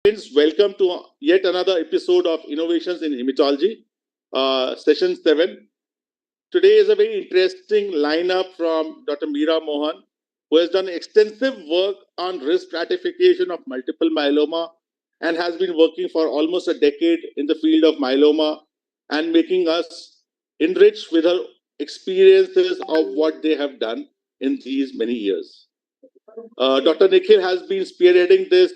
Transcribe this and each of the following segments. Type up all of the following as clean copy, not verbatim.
Friends, welcome to yet another episode of Innovations in Hematology, session 7. Today is a very interesting lineup from Dr. Meera Mohan, who has done extensive work on risk stratification of multiple myeloma and has been working for almost a decade in the field of myeloma and making us enriched with her experiences of what they have done in these many years. Dr. Nikhil has been spearheading this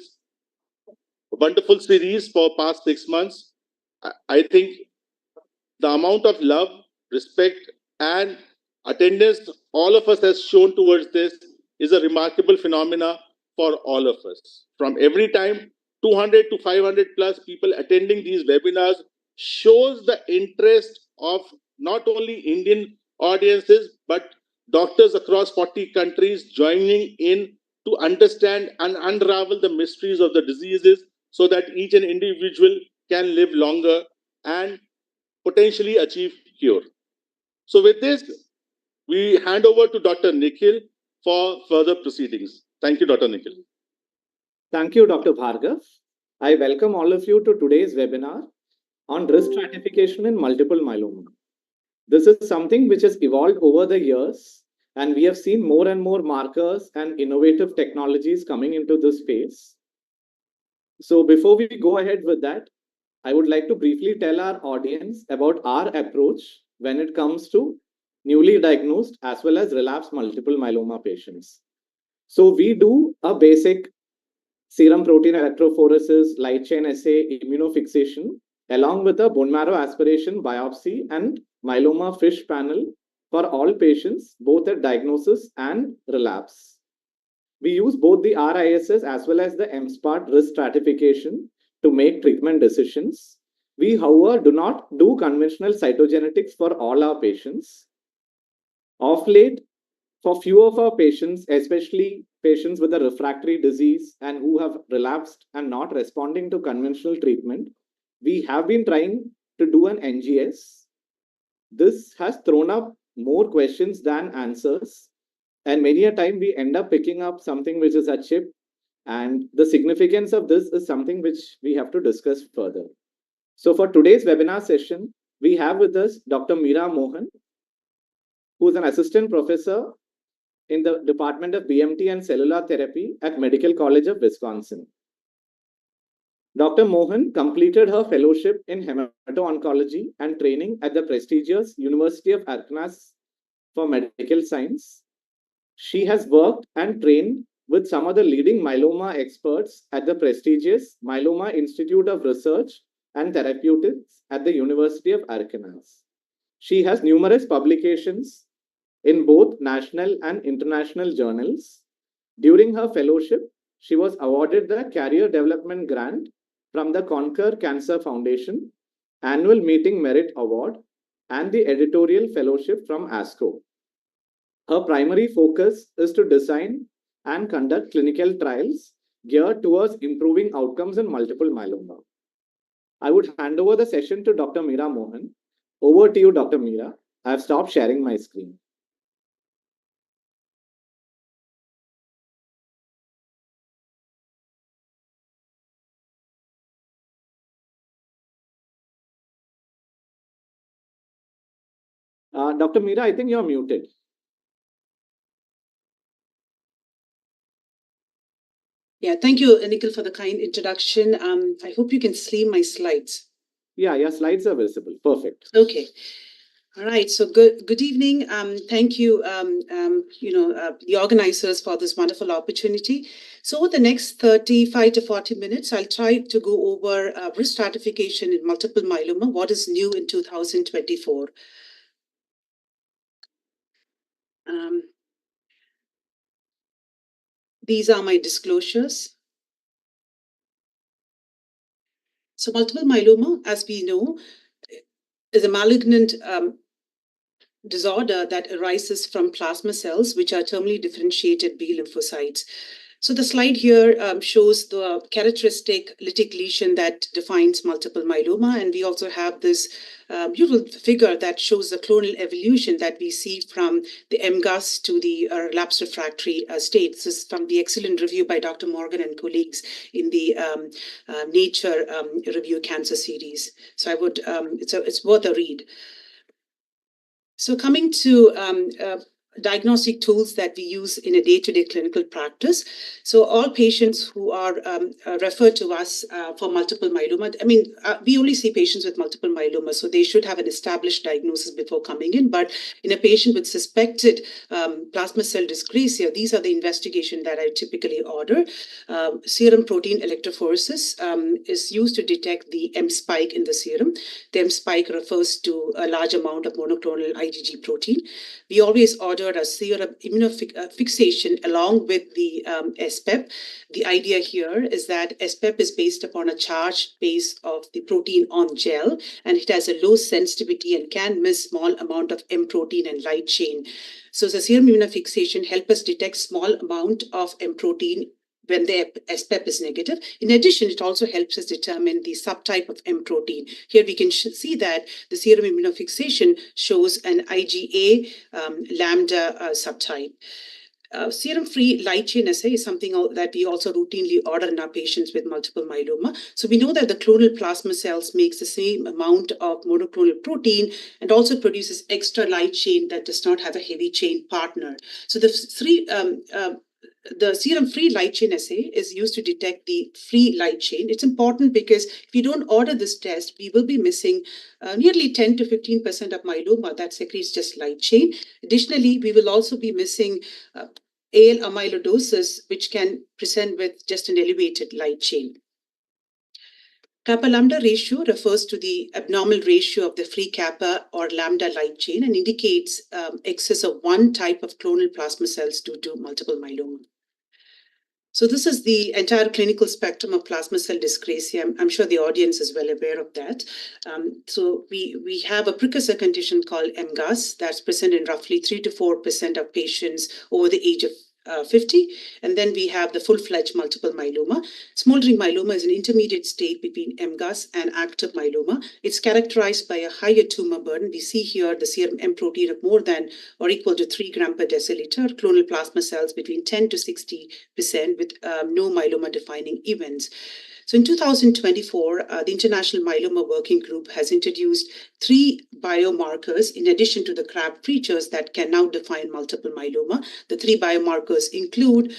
wonderful series for past 6 months. I think the amount of love, respect, and attendance all of us has shown towards this is a remarkable phenomena for all of us. From every time 200 to 500 plus people attending these webinars shows the interest of not only Indian audiences but doctors across 40 countries joining in to understand and unravel the mysteries of the diseases so that each and individual can live longer and potentially achieve cure. So with this, we hand over to Dr. Nikhil for further proceedings. Thank you, Dr. Nikhil. Thank you, Dr. Bhargav. I welcome all of you to today's webinar on risk stratification in multiple myeloma. This is something which has evolved over the years, and we have seen more and more markers and innovative technologies coming into this space. So before we go ahead with that, I would like to briefly tell our audience about our approach when it comes to newly diagnosed as well as relapsed multiple myeloma patients. So we do a basic serum protein electrophoresis, light chain assay, immunofixation, along with a bone marrow aspiration biopsy and myeloma FISH panel for all patients, both at diagnosis and relapse. We use both the RISS as well as the MSPART risk stratification to make treatment decisions. We, however, do not do conventional cytogenetics for all our patients. Of late, for few of our patients, especially patients with a refractory disease and who have relapsed and not responding to conventional treatment, we have been trying to do an NGS. This has thrown up more questions than answers, and many a time we end up picking up something which is a chip, and the significance of this is something which we have to discuss further. So for today's webinar session, we have with us Dr. Meera Mohan, who is an assistant professor in the Department of BMT and Cellular Therapy at Medical College of Wisconsin. Dr. Mohan completed her fellowship in hemato-oncology and training at the prestigious University of Arkansas for Medical Science. She has worked and trained with some of the leading myeloma experts at the prestigious Myeloma Institute of Research and Therapeutics at the University of Arkansas. She has numerous publications in both national and international journals. During her fellowship, she was awarded the Career Development Grant from the Conquer Cancer Foundation, Annual Meeting Merit Award, and the Editorial Fellowship from ASCO. Her primary focus is to design and conduct clinical trials geared towards improving outcomes in multiple myeloma. I would hand over the session to Dr. Meera Mohan. Over to you, Dr. Meera. I have stopped sharing my screen. Dr. Meera, I think you're muted. Yeah, thank you, Nikhil, for the kind introduction. I hope you can see my slides. Yeah, your slides are visible. Perfect. Okay. All right. So good evening. Thank you, the organizers for this wonderful opportunity. So over the next 35 to 40 minutes, I'll try to go over risk stratification in multiple myeloma, what is new in 2024. These are my disclosures. So multiple myeloma, as we know, is a malignant disorder that arises from plasma cells, which are terminally differentiated B lymphocytes. So the slide here shows the characteristic lytic lesion that defines multiple myeloma, and we also have this beautiful figure that shows the clonal evolution that we see from the MGUS to the relapsed refractory state. This is from the excellent review by Dr. Morgan and colleagues in the Nature Review Cancer series. So I would, it's worth a read. So coming to diagnostic tools that we use in a day-to-day clinical practice. So all patients who are referred to us for multiple myeloma, we only see patients with multiple myeloma, so they should have an established diagnosis before coming in. But in a patient with suspected plasma cell dyscrasia, these are the investigation that I typically order. Serum protein electrophoresis is used to detect the M spike in the serum. The M spike refers to a large amount of monoclonal IgG protein. We always order a serum immunofixation along with the SPEP. The idea here is that SPEP is based upon a charge base of the protein on gel, and it has a low sensitivity and can miss small amount of M protein and light chain. So the serum immunofixation helps us detect small amount of M protein when the SPEP is negative. In addition, it also helps us determine the subtype of M protein. Here we can see that the serum immunofixation shows an IgA lambda subtype. Serum-free light chain assay is something that we also routinely order in our patients with multiple myeloma. So we know that the clonal plasma cells makes the same amount of monoclonal protein and also produces extra light chain that does not have a heavy chain partner. So the serum-free light chain assay is used to detect the free light chain. It's important because if you don't order this test, we will be missing nearly 10 to 15% of myeloma that secretes just light chain. Additionally, we will also be missing AL amyloidosis, which can present with just an elevated light chain. Kappa lambda ratio refers to the abnormal ratio of the free kappa or lambda light chain and indicates excess of one type of clonal plasma cells due to multiple myeloma. So this is the entire clinical spectrum of plasma cell dyscrasia. I'm sure the audience is well aware of that. So we have a precursor condition called MGUS that's present in roughly 3 to 4% of patients over the age of 50. And then we have the full-fledged multiple myeloma. Smoldering myeloma is an intermediate state between MGUS and active myeloma. It's characterized by a higher tumor burden. We see here the serum M protein of more than or equal to 3 grams per deciliter, clonal plasma cells between 10 to 60% with no myeloma-defining events. So in 2024, the International Myeloma Working Group has introduced 3 biomarkers in addition to the CRAB features that can now define multiple myeloma. The 3 biomarkers include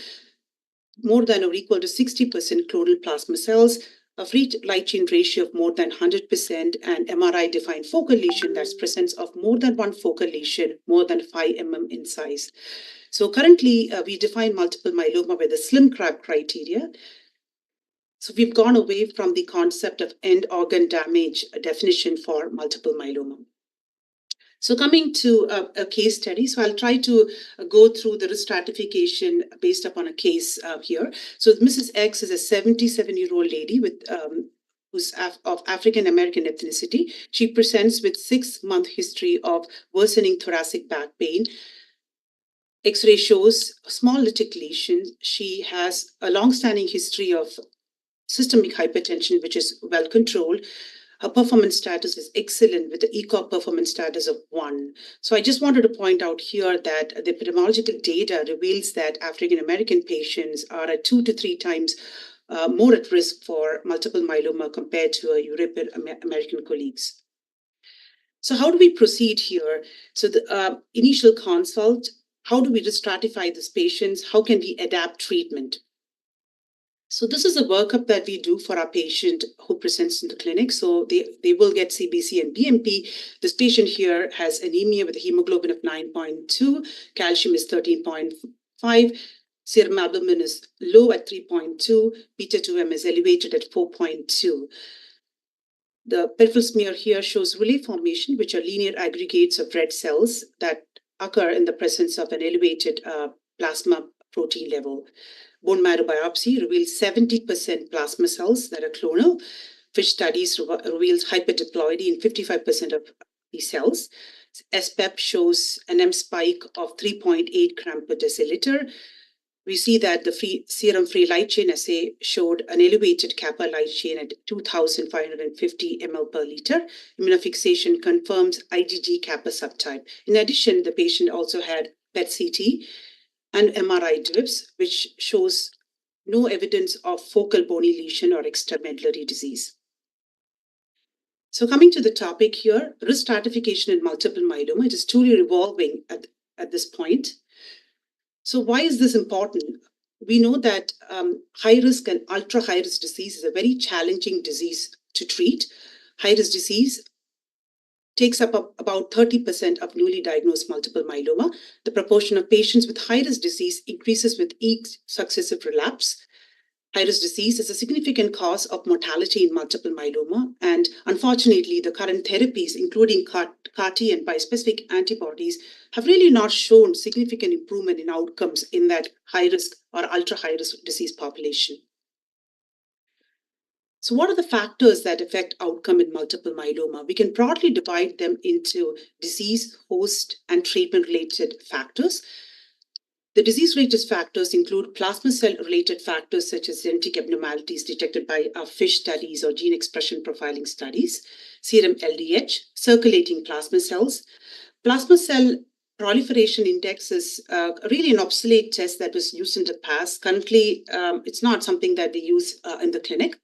more than or equal to 60% clonal plasma cells, a free light chain ratio of more than 100%, and MRI-defined focal lesion that's presence of more than one focal lesion, more than 5 mm in size. So currently, we define multiple myeloma with the slim CRAB criteria. So we've gone away from the concept of end organ damage definition for multiple myeloma. So coming to a case study, so I'll try to go through the risk stratification based upon a case here. So Mrs. X is a 77-year-old lady with who's of African American ethnicity. She presents with 6-month history of worsening thoracic back pain. X-ray shows a small lytic lesion. She has a long-standing history of systemic hypertension, which is well controlled. Her performance status is excellent with the ECOG performance status of 1. So I just wanted to point out here that the epidemiological data reveals that African American patients are at 2 to 3 times more at risk for multiple myeloma compared to our European American colleagues. So how do we proceed here? So the initial consult, how do we stratify these patients? How can we adapt treatment? So this is a workup that we do for our patient who presents in the clinic. So they will get CBC and BMP. This patient here has anemia with a hemoglobin of 9.2, calcium is 13.5, serum albumin is low at 3.2, beta-2M is elevated at 4.2. The peripheral smear here shows relief formation, which are linear aggregates of red cells that occur in the presence of an elevated plasma protein level. Bone marrow biopsy reveals 70% plasma cells that are clonal. FISH studies reveals hyperdiploidy in 55% of these cells. SPEP shows an M spike of 3.8 grams per deciliter. we see that the serum free light chain assay showed an elevated kappa light chain at 2,550 ml per liter. Immunofixation confirms IgG kappa subtype. In addition, the patient also had PET-CT and MRI drips, which shows no evidence of focal bony lesion or extramedullary disease. So coming to the topic here, risk stratification in multiple myeloma, it is truly revolving at this point. So why is this important? We know that high risk and ultra high risk disease is a very challenging disease to treat. High risk disease takes up about 30% of newly diagnosed multiple myeloma. The proportion of patients with high risk disease increases with each successive relapse. High-risk disease is a significant cause of mortality in multiple myeloma, and unfortunately, the current therapies, including CAR-T and bispecific antibodies, have really not shown significant improvement in outcomes in that high-risk or ultra-high-risk disease population. So what are the factors that affect outcome in multiple myeloma? We can broadly divide them into disease, host, and treatment-related factors. The disease-related factors include plasma cell-related factors such as genetic abnormalities detected by our FISH studies or gene expression profiling studies, serum LDH, circulating plasma cells. Plasma cell proliferation index is really an obsolete test that was used in the past. Currently, it's not something that they use in the clinic.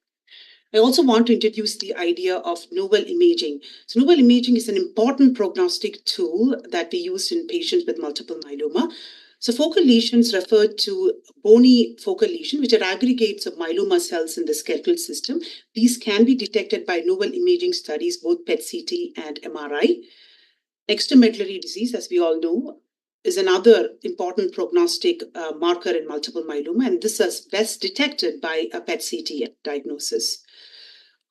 I also want to introduce the idea of novel imaging. So novel imaging is an important prognostic tool that we use in patients with multiple myeloma. So focal lesions refer to bony focal lesion, which are aggregates of myeloma cells in the skeletal system. These can be detected by novel imaging studies, both PET-CT and MRI. Extramedullary disease, as we all know, is another important prognostic marker in multiple myeloma, and this is best detected by a PET-CT diagnosis.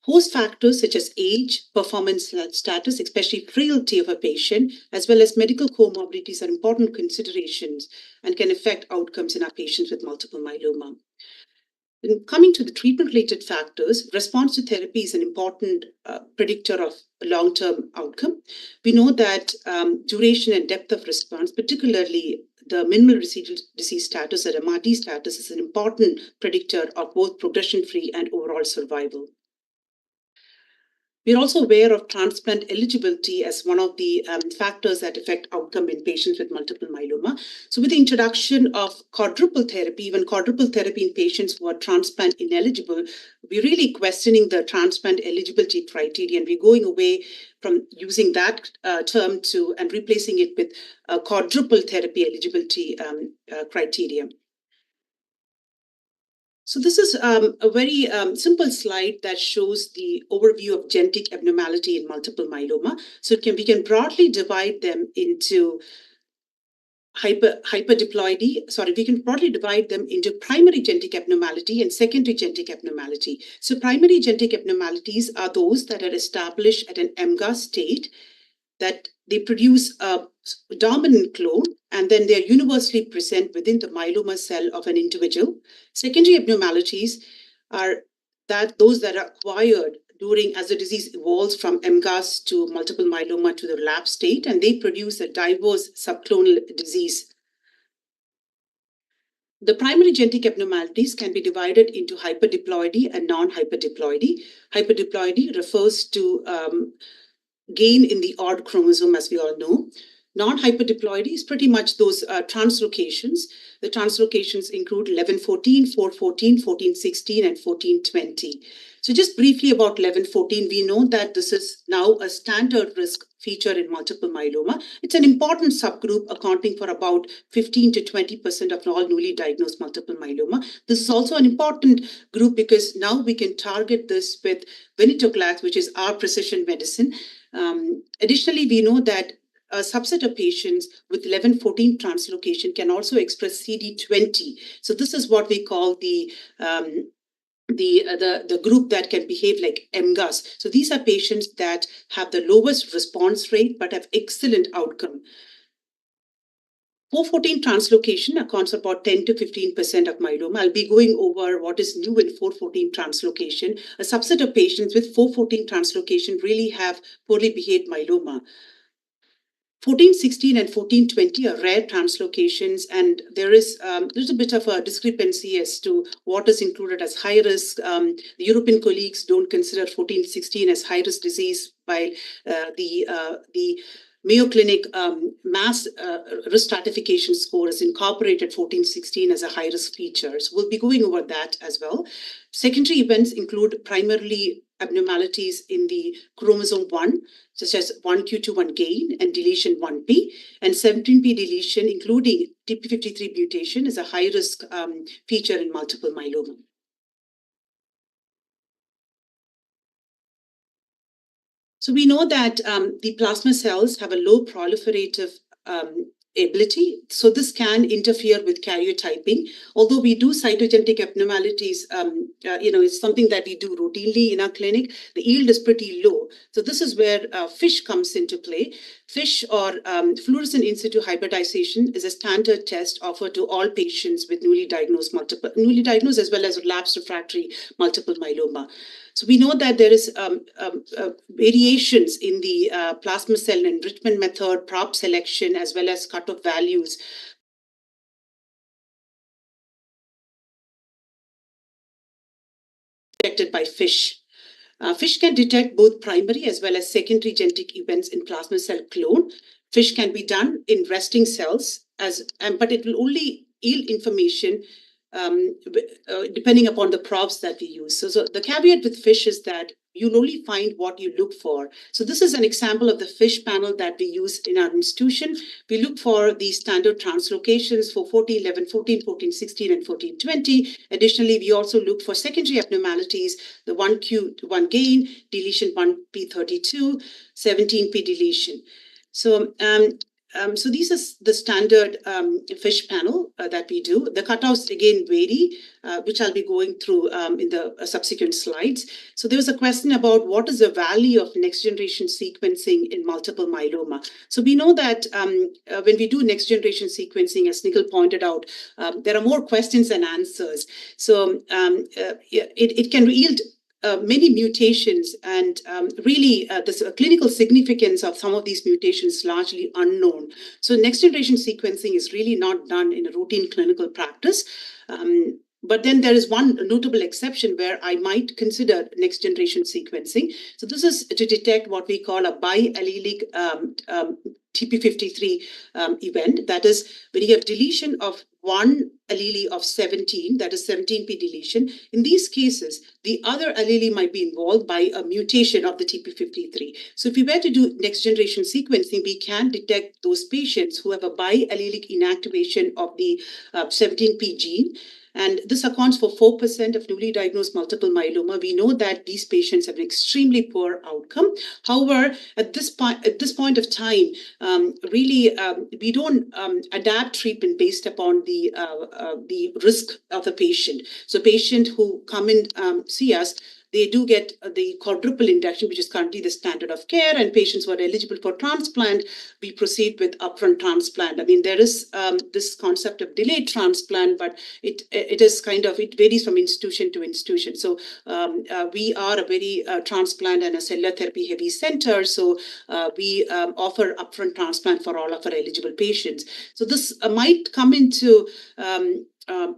Host factors such as age, performance status, especially frailty of a patient, as well as medical comorbidities are important considerations and can affect outcomes in our patients with multiple myeloma. And coming to the treatment-related factors, response to therapy is an important predictor of long-term outcome. We know that duration and depth of response, particularly the minimal residual disease status or MRD status, is an important predictor of both progression-free and overall survival. We're also aware of transplant eligibility as one of the factors that affect outcome in patients with multiple myeloma. So with the introduction of quadruple therapy, even quadruple therapy in patients who are transplant ineligible, we're really questioning the transplant eligibility criteria, and we're going away from using that term and replacing it with quadruple therapy eligibility criteria. So this is a very simple slide that shows the overview of genetic abnormality in multiple myeloma. So we can broadly divide them into hyperdiploidy. We can broadly divide them into primary genetic abnormality and secondary genetic abnormality. So primary genetic abnormalities are those that are established at an MGUS state, that they produce a dominant clone, and then they are universally present within the myeloma cell of an individual. Secondary abnormalities are those that are acquired as the disease evolves from MGUS to multiple myeloma to the relapse state, and they produce a diverse subclonal disease. The primary genetic abnormalities can be divided into hyperdiploidy and non-hyperdiploidy. Hyperdiploidy refers to gain in the odd chromosome, as we all know. Non-hyperdiploidy is pretty much those translocations. The translocations include 1114, 414, 1416, and 1420. So just briefly about 1114, we know that this is now a standard risk feature in multiple myeloma. It's an important subgroup accounting for about 15 to 20% of all newly diagnosed multiple myeloma. This is also an important group because now we can target this with venetoclax, which is our precision medicine. Additionally, we know that a subset of patients with 1114 translocation can also express CD20. So this is what we call the group that can behave like MGUS. So these are patients that have the lowest response rate but have excellent outcome. 414 translocation accounts for about 10 to 15% of myeloma. I'll be going over what is new in 414 translocation. A subset of patients with 414 translocation really have poorly behaved myeloma. 1416 and 1420 are rare translocations, and there's a bit of a discrepancy as to what is included as high risk. The European colleagues don't consider 1416 as high risk disease, while the Mayo Clinic mass risk stratification score has incorporated 1416 as a high risk feature. So we'll be going over that as well. Secondary events include primarily abnormalities in the chromosome 1, such as 1q21 gain and deletion 1p, and 17p deletion, including TP53 mutation, is a high risk feature in multiple myeloma. So we know that the plasma cells have a low proliferative ability. So this can interfere with karyotyping. Although we do cytogenetic abnormalities, it's something that we do routinely in our clinic. The yield is pretty low. So this is where FISH comes into play. FISH, or fluorescent in situ hybridization, is a standard test offered to all patients with newly diagnosed as well as relapsed refractory multiple myeloma. So we know that there is variations in the plasma cell enrichment method, prop selection, as well as cutoff values. Detected by FISH. FISH can detect both primary as well as secondary genetic events in plasma cell clone. FISH can be done in resting cells, but it will only yield information depending upon the props that we use. So the caveat with FISH is that you'll only find what you look for. So this is an example of the FISH panel that we use in our institution. We look for the standard translocations for 1411, 1416, and 1420. Additionally, we also look for secondary abnormalities, the 1q1 gain, deletion 1p32, 17p deletion. So these are the standard FISH panel that we do. The cutoffs again vary, which I'll be going through in the subsequent slides. So there was a question about what is the value of next generation sequencing in multiple myeloma. So we know that when we do next generation sequencing, as Nikhil pointed out, there are more questions than answers. So it can yield many mutations, and really the clinical significance of some of these mutations is largely unknown. So next generation sequencing is really not done in a routine clinical practice. But then there is one notable exception where I might consider next generation sequencing. So this is to detect what we call a biallelic TP53 event. That is, when you have deletion of one allele of 17, that is 17p deletion. In these cases, the other allele might be involved by a mutation of the TP53. So if we were to do next generation sequencing, we can detect those patients who have a biallelic inactivation of the 17p gene. And this accounts for 4% of newly diagnosed multiple myeloma. We know that these patients have an extremely poor outcome. However, at this point of time, we don't adapt treatment based upon the risk of the patient. So patient who come in see us, they do get the quadruple induction, which is currently the standard of care, and patients who are eligible for transplant, we proceed with upfront transplant. I mean, there is this concept of delayed transplant, but it varies from institution to institution. So we are a very transplant and a cellular therapy heavy center. So we offer upfront transplant for all of our eligible patients. So this might come into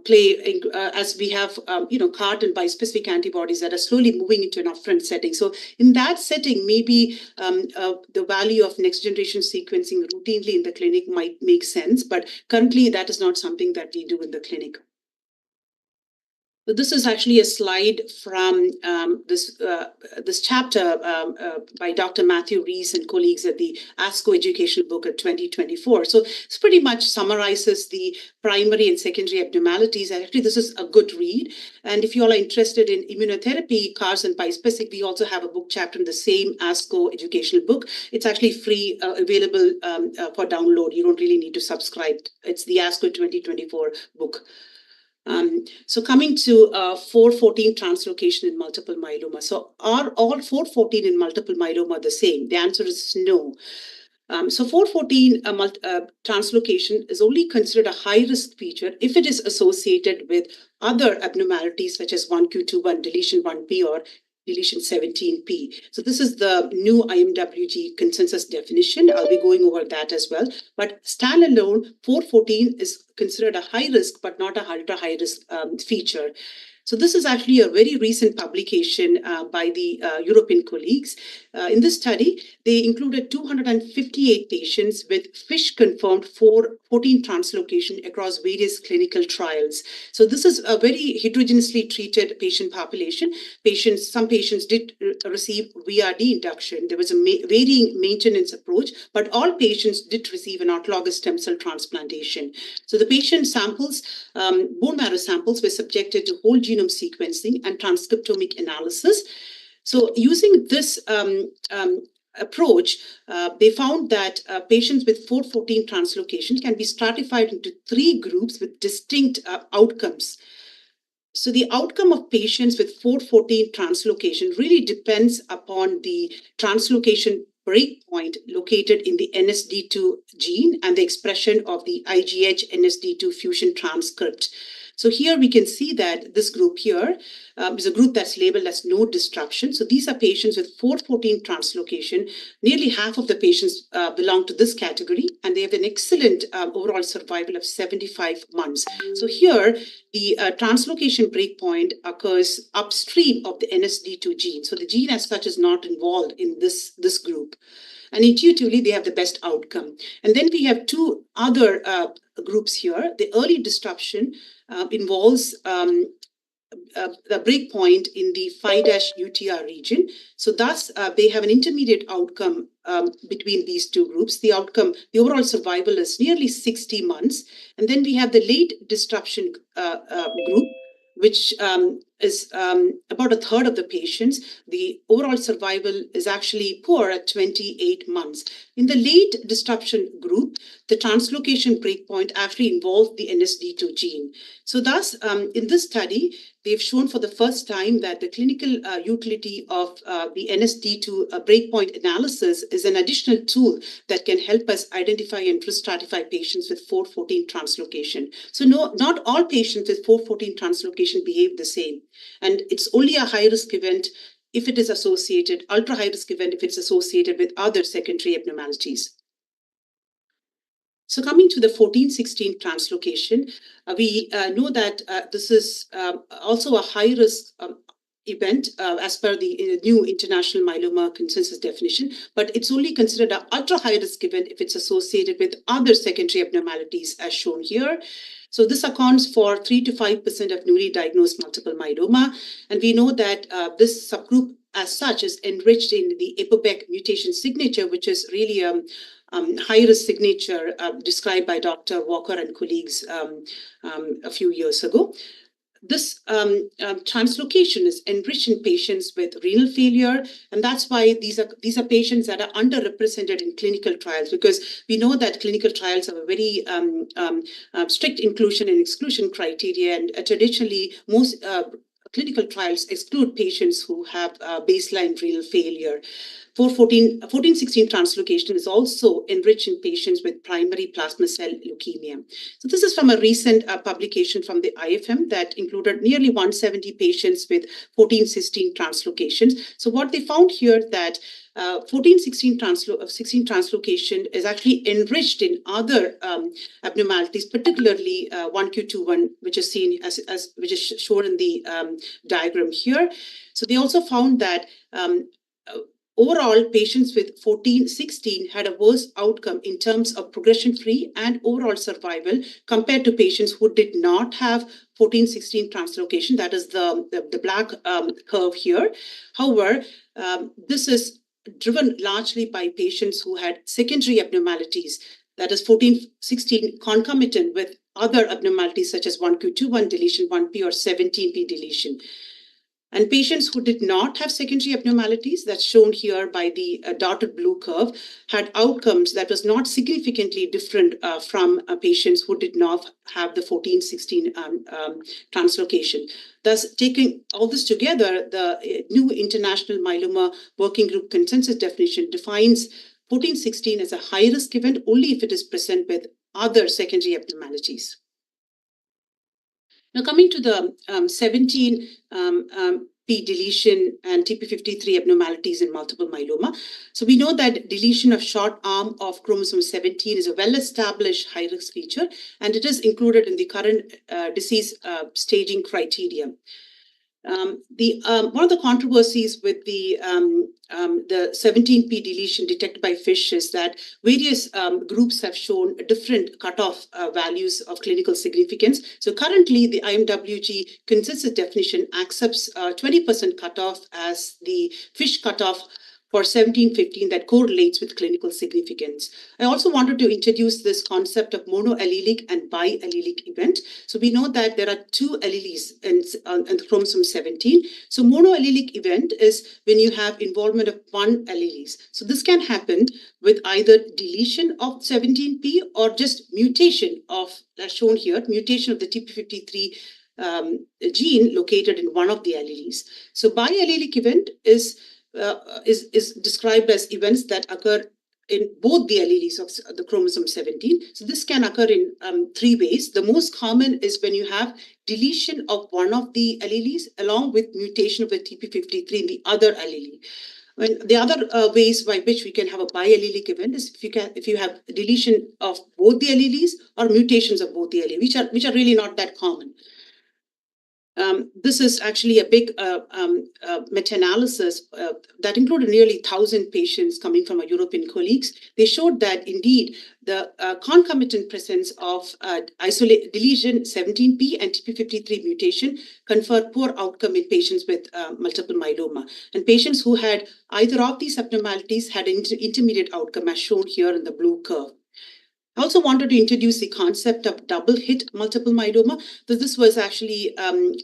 play as we have CAR and bispecific antibodies that are slowly moving into an upfront setting. So in that setting, maybe the value of next generation sequencing routinely in the clinic might make sense, but currently that is not something that we do in the clinic. So this is actually a slide from this chapter by Dr. Matthew Rees and colleagues at the ASCO Educational Book of 2024. So this pretty much summarizes the primary and secondary abnormalities. And actually, this is a good read. And if you all are interested in immunotherapy, CARs and bispecific, we also have a book chapter in the same ASCO Educational Book. It's actually free, available for download. You don't really need to subscribe. It's the ASCO 2024 book. So coming to 414 translocation in multiple myeloma. So are all 414 in multiple myeloma the same? The answer is no. So 414 translocation is only considered a high-risk feature if it is associated with other abnormalities such as 1q21 deletion 1p or deletion 17p. So this is the new IMWG consensus definition. I'll be going over that as well. But standalone, 414 is considered a high risk, but not a ultra high risk feature. So this is actually a very recent publication by the European colleagues. In this study, they included 258 patients with FISH-confirmed 14 translocation across various clinical trials. So this is a very heterogeneously treated patient population. Some patients did receive VRD induction. There was a varying maintenance approach, but all patients did receive an autologous stem cell transplantation. So the patient samples, bone marrow samples, were subjected to whole genome sequencing and transcriptomic analysis. So using this approach, they found that patients with 414 translocation can be stratified into 3 groups with distinct outcomes. So the outcome of patients with 414 translocation really depends upon the translocation breakpoint located in the NSD2 gene and the expression of the IGH NSD2 fusion transcript. So here we can see that this group here is a group that's labeled as no disruption. So these are patients with 414 translocation. Nearly half of the patients belong to this category, and they have an excellent overall survival of 75 months. So here, the translocation breakpoint occurs upstream of the NSD2 gene. So the gene as such is not involved in this group. And intuitively, they have the best outcome. And then we have 2 other groups here. The early disruption involves the breakpoint in the 5-UTR region. So thus, they have an intermediate outcome between these 2 groups. The overall survival is nearly 60 months. And then we have the late disruption group, which is about a third of the patients. The overall survival is actually poor at 28 months. In the late disruption group, the translocation breakpoint actually involved the NSD2 gene. So thus, in this study, they've shown for the first time that the clinical utility of the NSD2 breakpoint analysis is an additional tool that can help us identify and risk stratify patients with 414 translocation. So not all patients with 414 translocation behave the same. And it's only a high-risk event if it is associated, ultra-high-risk event if it's associated with other secondary abnormalities. So coming to the 1416 translocation, we know that this is also a high-risk event as per the new International Myeloma Consensus definition, but it's only considered an ultra-high-risk event if it's associated with other secondary abnormalities as shown here. So this accounts for 3 to 5% of newly diagnosed multiple myeloma. And we know that this subgroup as such is enriched in the APOBEC mutation signature, which is really a high-risk signature described by Dr. Walker and colleagues a few years ago. This translocation is enriched in patients with renal failure, and that's why these are patients that are underrepresented in clinical trials, because we know that clinical trials have a very strict inclusion and exclusion criteria, and traditionally most clinical trials exclude patients who have baseline renal failure. 1416 translocation is also enriched in patients with primary plasma cell leukemia. So this is from a recent publication from the IFM that included nearly 170 patients with 1416 translocations. So what they found here that 1416 translocation is actually enriched in other abnormalities, particularly 1q21, which is seen which is shown in the diagram here. So they also found that overall, patients with 1416 had a worse outcome in terms of progression-free and overall survival compared to patients who did not have 1416 translocation. That is the black curve here. However, this is driven largely by patients who had secondary abnormalities, that is 1416 concomitant with other abnormalities such as 1q21 deletion, 1p or 17p deletion. And patients who did not have secondary abnormalities, that's shown here by the dotted blue curve, had outcomes that was not significantly different from patients who did not have the 1416 translocation. Thus, taking all this together, the new International Myeloma Working Group Consensus definition defines 1416 as a high-risk event only if it is present with other secondary abnormalities. Now, coming to the 17 deletion and TP53 abnormalities in multiple myeloma. So we know that deletion of short arm of chromosome 17 is a well-established high-risk feature, and it is included in the current disease staging criteria. One of the controversies with the 17p deletion detected by FISH is that various groups have shown different cutoff values of clinical significance. So currently, the IMWG consensus definition accepts 20% cutoff as the FISH cutoff for 1715 that correlates with clinical significance. I also wanted to introduce this concept of monoallelic and biallelic event. So we know that there are two alleles in chromosome 17. So monoallelic event is when you have involvement of one allele. So this can happen with either deletion of 17p or just mutation of, as shown here, mutation of the TP53 gene located in one of the alleles. So biallelic event is described as events that occur in both the alleles of the chromosome 17. So this can occur in three ways. The most common is when you have deletion of one of the alleles along with mutation of the TP53 in the other allele. And the other ways by which we can have a biallelic event is if you have deletion of both the alleles or mutations of both the alleles, which are really not that common. This is actually a big meta-analysis that included nearly 1,000 patients coming from our European colleagues. They showed that indeed the concomitant presence of deletion 17p and TP53 mutation confer poor outcome in patients with multiple myeloma. And patients who had either of these abnormalities had an intermediate outcome as shown here in the blue curve. I also wanted to introduce the concept of double hit multiple myeloma. So this was actually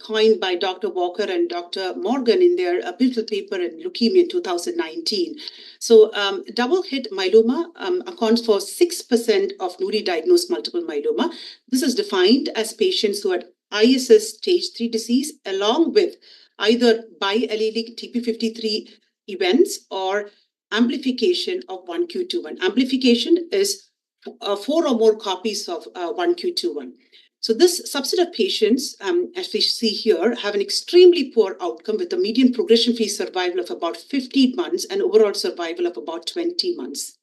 coined by Dr. Walker and Dr. Morgan in their pivotal paper in Leukemia in 2019. So double hit myeloma accounts for 6% of newly diagnosed multiple myeloma. This is defined as patients who had ISS stage 3 disease along with either biallelic TP53 events or amplification of 1q21. Amplification is 4 or more copies of 1q21. So this subset of patients, as we see here, have an extremely poor outcome with a median progression-free survival of about 15 months and overall survival of about 20 months.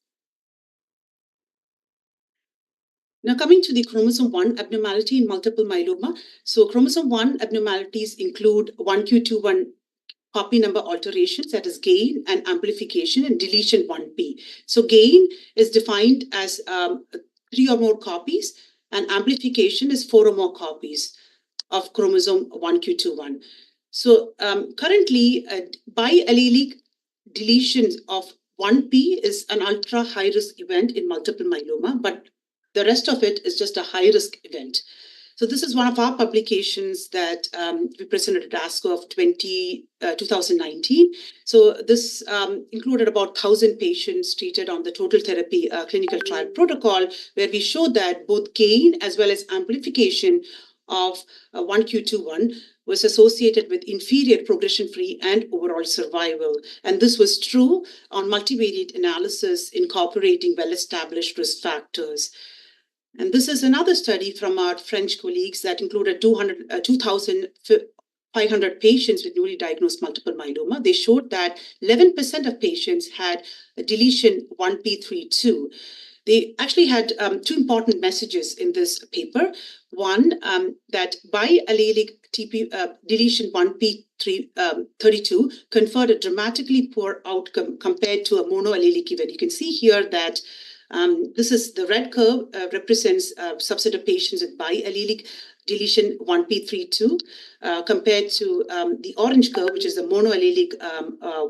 Now coming to the chromosome 1 abnormality in multiple myeloma. So chromosome 1 abnormalities include 1q21 copy number alterations, that is gain and amplification, and deletion 1p. So gain is defined as 3 or more copies, and amplification is 4 or more copies of chromosome 1q21. So currently, biallelic deletion of 1p is an ultra high risk event in multiple myeloma, but the rest of it is just a high risk event. So this is one of our publications that we presented at ASCO of 2019. So this included about 1,000 patients treated on the total therapy clinical trial protocol, where we showed that both gain as well as amplification of 1q21 was associated with inferior progression-free and overall survival. And this was true on multivariate analysis incorporating well-established risk factors. And this is another study from our French colleagues that included 2,500 patients with newly diagnosed multiple myeloma. They showed that 11% of patients had a deletion 1p32. They actually had two important messages in this paper. One, that biallelic deletion 1p32 conferred a dramatically poor outcome compared to a monoallelic event. You can see here that this is the red curve represents a subset of patients with biallelic deletion 1p32 compared to the orange curve, which is the monoallelic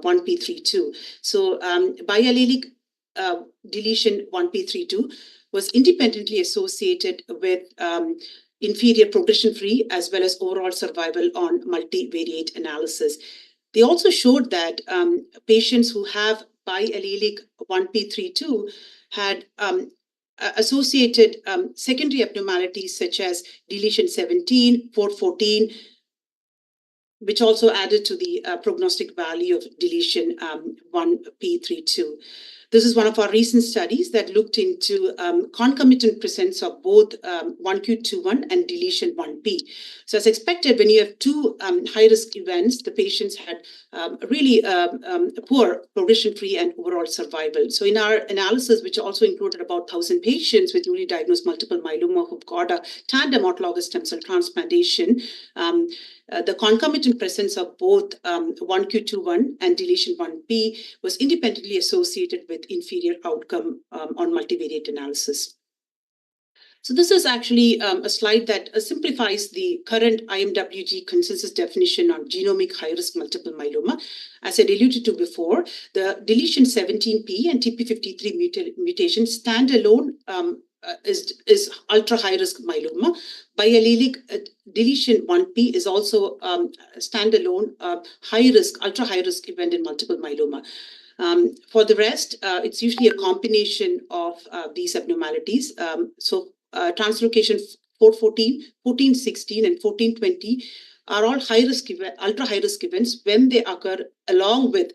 1p32. So biallelic deletion 1p32 was independently associated with inferior progression-free as well as overall survival on multivariate analysis. They also showed that patients who have biallelic 1p32 had associated secondary abnormalities such as deletion 17, 414, which also added to the prognostic value of deletion 1p32. This is one of our recent studies that looked into concomitant presence of both 1q21 and deletion 1p. So as expected, when you have two high-risk events, the patients had really poor progression-free and overall survival. So in our analysis, which also included about 1,000 patients with newly diagnosed multiple myeloma who've got a tandem autologous stem cell transplantation, the concomitant presence of both 1q21 and deletion 1p was independently associated with inferior outcome on multivariate analysis. So this is actually a slide that simplifies the current IMWG consensus definition on genomic high-risk multiple myeloma. As I alluded to before, the deletion 17p and TP53 mutation standalone is ultra-high-risk myeloma. Biallelic deletion 1p is also standalone high-risk, ultra-high-risk event in multiple myeloma. For the rest, it's usually a combination of these abnormalities. Translocation 414, 1416, and 1420 are all high-risk, ultra-high-risk events when they occur along with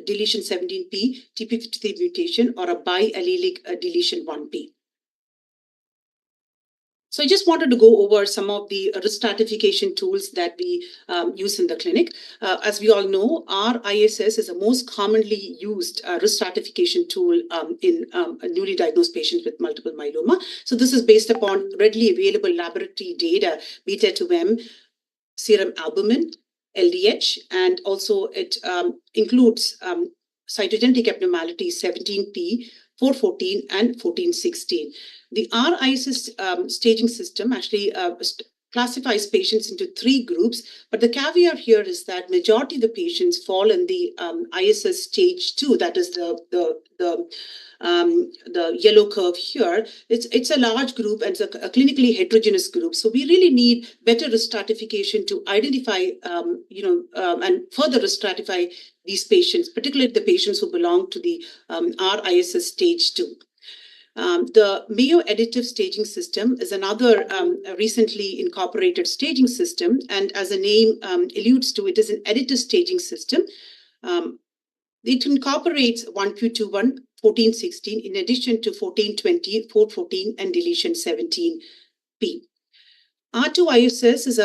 deletion 17p, TP53 mutation, or a biallelic deletion 1p. So I just wanted to go over some of the risk stratification tools that we use in the clinic. As we all know, RISS is the most commonly used risk stratification tool in newly diagnosed patients with multiple myeloma. So this is based upon readily available laboratory data, beta-2M, serum albumin, LDH, and also it includes cytogenetic abnormalities 17p, 414, and 1416. The RISS staging system actually classifies patients into three groups, but the caveat here is that majority of the patients fall in the ISS stage 2, that is the yellow curve here. It's a large group and it's a clinically heterogeneous group. So we really need better risk stratification to identify, and further risk stratify these patients, particularly the patients who belong to the RISS stage 2. The Mayo additive staging system is another recently incorporated staging system, and as the name alludes to, it is an additive staging system. It incorporates 1q21, 1416, in addition to 1420, 414, and deletion 17p. R2ISS is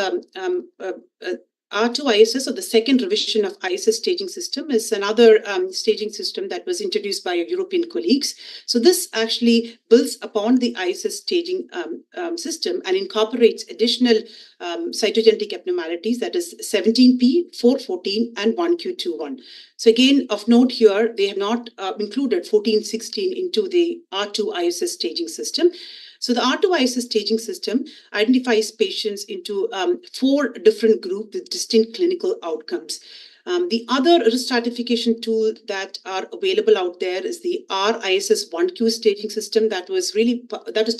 R2ISS, or the second revision of ISS staging system, is another staging system that was introduced by our European colleagues. So this actually builds upon the ISS staging system and incorporates additional cytogenetic abnormalities, that is 17p, 414, and 1q21. So again, of note here, they have not included 1416 into the R2ISS staging system. So the R2ISS staging system identifies patients into 4 different groups with distinct clinical outcomes. The other risk stratification tool that are available out there is the RISS1Q staging system that was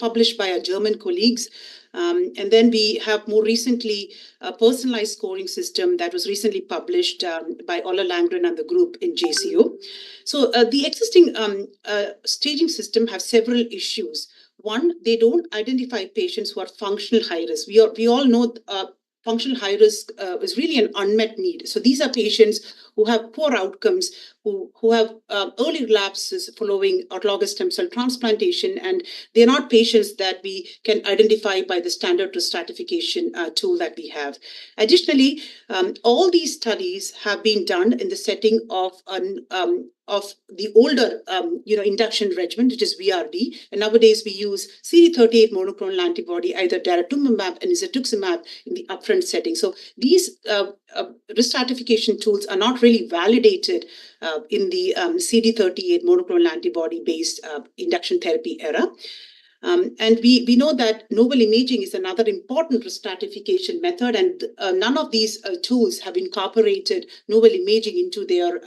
published by our German colleagues. And then we have more recently a personalized scoring system that was recently published by Ola Langren and the group in JCO. So the existing staging system have several issues. One, they don't identify patients who are functional high risk. We all know functional high risk is really an unmet need. So these are patients who have poor outcomes, who have early relapses following autologous stem cell transplantation, and they're not patients that we can identify by the standard risk stratification tool that we have. Additionally, all these studies have been done in the setting of the older, induction regimen, which is VRD. And nowadays we use CD38 monoclonal antibody, either daratumumab and isatuximab in the upfront setting. So these risk stratification tools are not really validated in the CD38 monoclonal antibody-based induction therapy era. And we know that novel imaging is another important risk stratification method, and none of these tools have incorporated novel imaging into their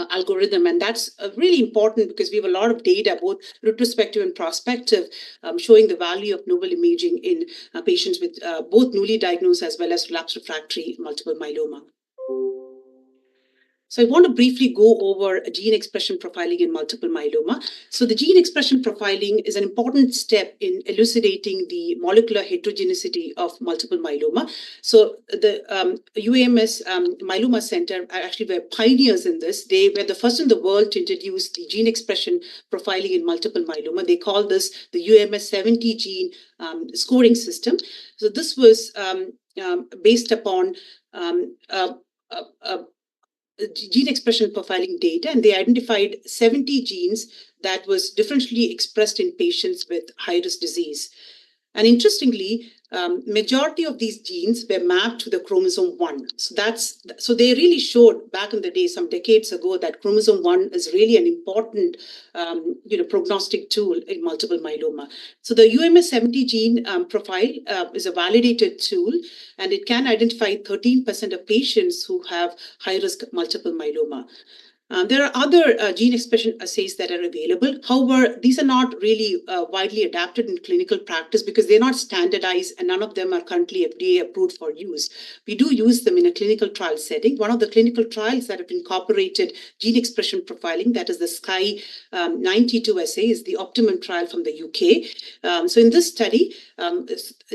algorithm. And that's really important because we have a lot of data, both retrospective and prospective, showing the value of novel imaging in patients with both newly diagnosed as well as relapsed refractory multiple myeloma. So I want to briefly go over gene expression profiling in multiple myeloma. So the gene expression profiling is an important step in elucidating the molecular heterogeneity of multiple myeloma. So the UAMS Myeloma Center actually were pioneers in this. They were the first in the world to introduce the gene expression profiling in multiple myeloma. They call this the UAMS 70 gene scoring system. So this was based upon gene expression profiling data, and they identified 70 genes that was differentially expressed in patients with high-risk disease. And interestingly, majority of these genes were mapped to the chromosome 1. So they really showed back in the day, some decades ago, that chromosome 1 is really an important prognostic tool in multiple myeloma. So the UMS 70 gene profile is a validated tool, and it can identify 13% of patients who have high-risk multiple myeloma. There are other gene expression assays that are available. However, these are not really widely adapted in clinical practice because they're not standardized and none of them are currently FDA approved for use. We do use them in a clinical trial setting. One of the clinical trials that have incorporated gene expression profiling, that is the SKY 92 assay, is the Optimum trial from the UK. So in this study,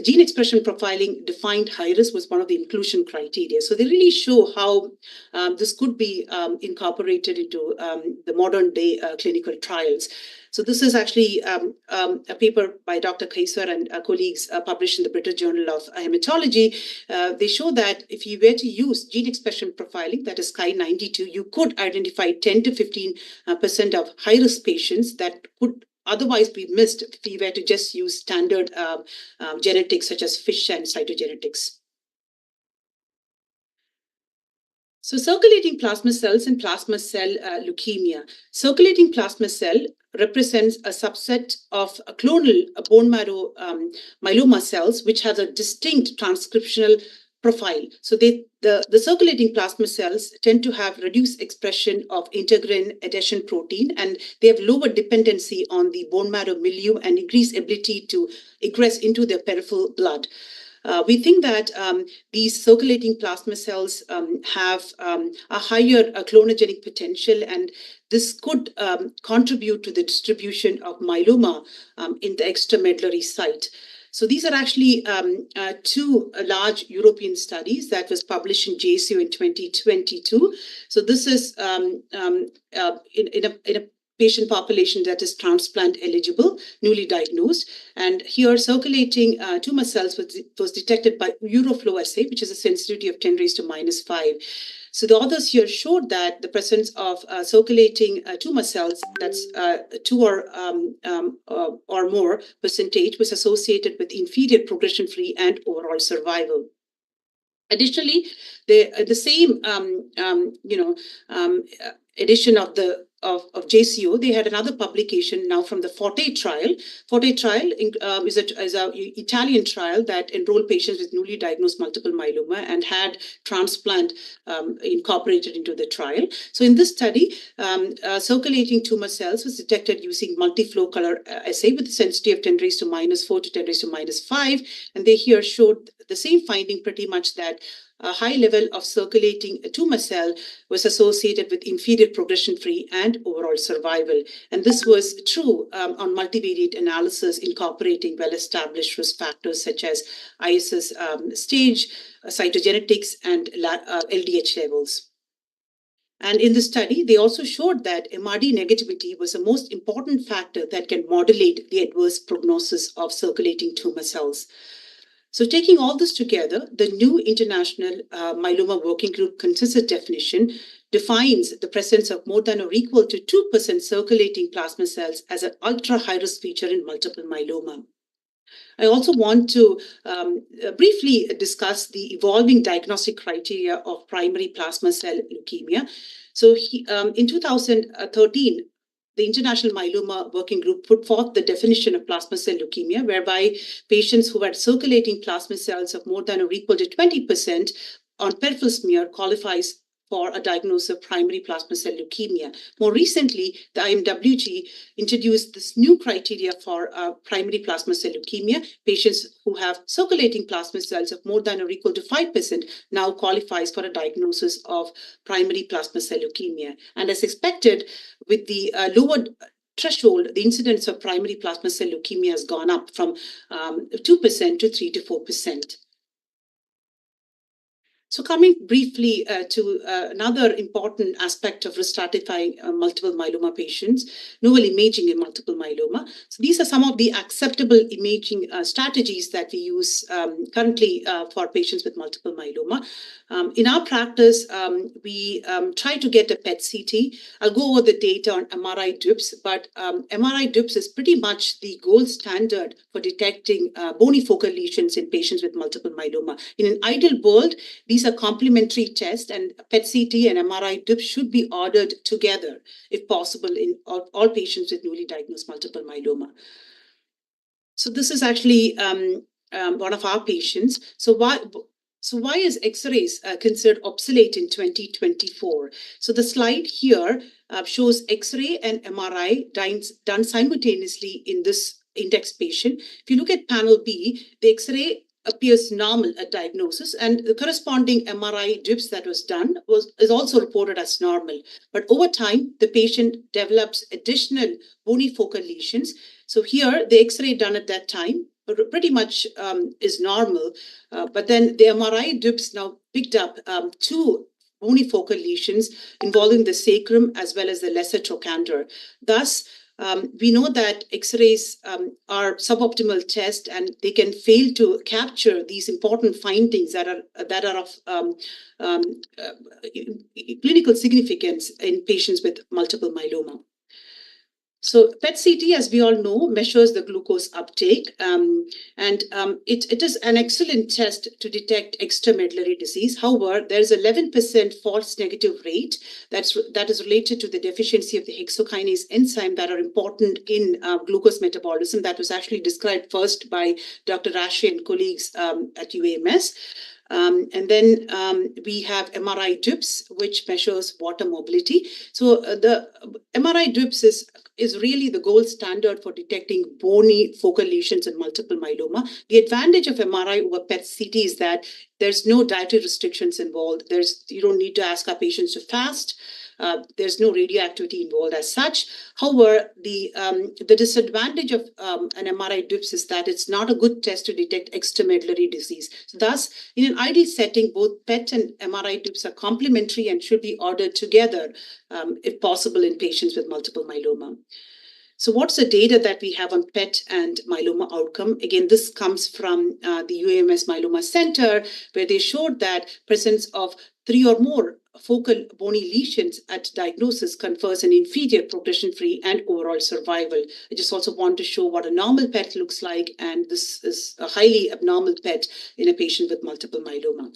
gene expression profiling defined high risk was one of the inclusion criteria. So they really show how this could be incorporated into the modern day clinical trials. So this is actually a paper by Dr. Kaiser and colleagues published in the British Journal of Hematology. They show that if you were to use gene expression profiling, that is SKY 92, you could identify 10 to 15% of high-risk patients that could otherwise be missed if we were to just use standard genetics such as FISH and cytogenetics. So circulating plasma cells and plasma cell leukemia. Circulating plasma cell represents a subset of clonal bone marrow myeloma cells, which has a distinct transcriptional profile. So the circulating plasma cells tend to have reduced expression of integrin adhesion protein, and they have lower dependency on the bone marrow milieu and increased ability to egress into the peripheral blood. We think that these circulating plasma cells have a higher clonogenic potential, and this could contribute to the distribution of myeloma in the extramedullary site. So these are actually two large European studies that was published in JCO in 2022. So this is in a patient population that is transplant eligible, newly diagnosed. And here circulating tumor cells was detected by Euroflow assay, which is a sensitivity of 10⁻⁵. So the authors here showed that the presence of circulating tumor cells, that's 2 or more percentage, was associated with inferior progression-free and overall survival. Additionally, the same edition of JCO, they had another publication now from the Forte trial. Forte trial is an Italian trial that enrolled patients with newly diagnosed multiple myeloma and had transplant incorporated into the trial. So in this study, circulating tumor cells was detected using multi-flow color assay with a sensitivity of 10⁻⁴ to 10⁻⁵. And they here showed the same finding pretty much, that a high level of circulating tumor cell was associated with inferior progression-free and overall survival. And this was true on multivariate analysis incorporating well-established risk factors such as ISS stage, cytogenetics, and LDH levels. And in the study, they also showed that MRD negativity was the most important factor that can modulate the adverse prognosis of circulating tumor cells. So taking all this together, the new International Myeloma Working Group consensus definition defines the presence of more than or equal to 2% circulating plasma cells as an ultra-high-risk feature in multiple myeloma. I also want to briefly discuss the evolving diagnostic criteria of primary plasma cell leukemia. So in 2013, the International Myeloma Working Group put forth the definition of plasma cell leukemia, whereby patients who had circulating plasma cells of more than or equal to 20% on peripheral smear qualifies for a diagnosis of primary plasma cell leukemia. More recently, the IMWG introduced this new criteria for primary plasma cell leukemia. Patients who have circulating plasma cells of more than or equal to 5% now qualifies for a diagnosis of primary plasma cell leukemia. And as expected, with the lower threshold, the incidence of primary plasma cell leukemia has gone up from 2% to 3 to 4%. So coming briefly to another important aspect of risk stratifying multiple myeloma patients, novel imaging in multiple myeloma. So these are some of the acceptable imaging strategies that we use currently for patients with multiple myeloma. In our practice, we try to get a PET-CT. I'll go over the data on MRI DUPS, but MRI DUPS is pretty much the gold standard for detecting bony focal lesions in patients with multiple myeloma. In an ideal world, these are complementary tests, and PET-CT and MRI DUPS should be ordered together, if possible, in all patients with newly diagnosed multiple myeloma. So this is actually one of our patients. So why is X-rays considered obsolete in 2024? So the slide here shows X-ray and MRI done simultaneously in this index patient. If you look at panel B, the X-ray appears normal at diagnosis, and the corresponding MRI DUPS that was done is also reported as normal. But over time, the patient develops additional bony focal lesions. So here, the X-ray done at that time pretty much is normal, but then the MRI DUPS now picked up two bony focal lesions involving the sacrum as well as the lesser trochanter. Thus, we know that X-rays are suboptimal tests, and they can fail to capture these important findings that are of clinical significance in patients with multiple myeloma. So PET-CT, as we all know, measures the glucose uptake, and it is an excellent test to detect extramedullary disease. However, there is 11% false negative rate that is related to the deficiency of the hexokinase enzyme that are important in glucose metabolism. That was actually described first by Dr. Rashi and colleagues at UAMS. And then we have MRI DUPS, which measures water mobility. So the MRI DUPS is really the gold standard for detecting bony focal lesions in multiple myeloma. The advantage of MRI over PET-CT is that there's no dietary restrictions involved. You don't need to ask our patients to fast. There's no radioactivity involved as such. However, the disadvantage of an MRI DUPS is that it's not a good test to detect extramedullary disease. So thus, in an ideal setting, both PET and MRI DUPS are complementary and should be ordered together, if possible, in patients with multiple myeloma. So what's the data that we have on PET and myeloma outcome? Again, this comes from the UAMS Myeloma Center, where they showed that presence of 3 or more focal bony lesions at diagnosis confers an inferior progression-free and overall survival. I just also want to show what a normal PET looks like, and this is a highly abnormal PET in a patient with multiple myeloma.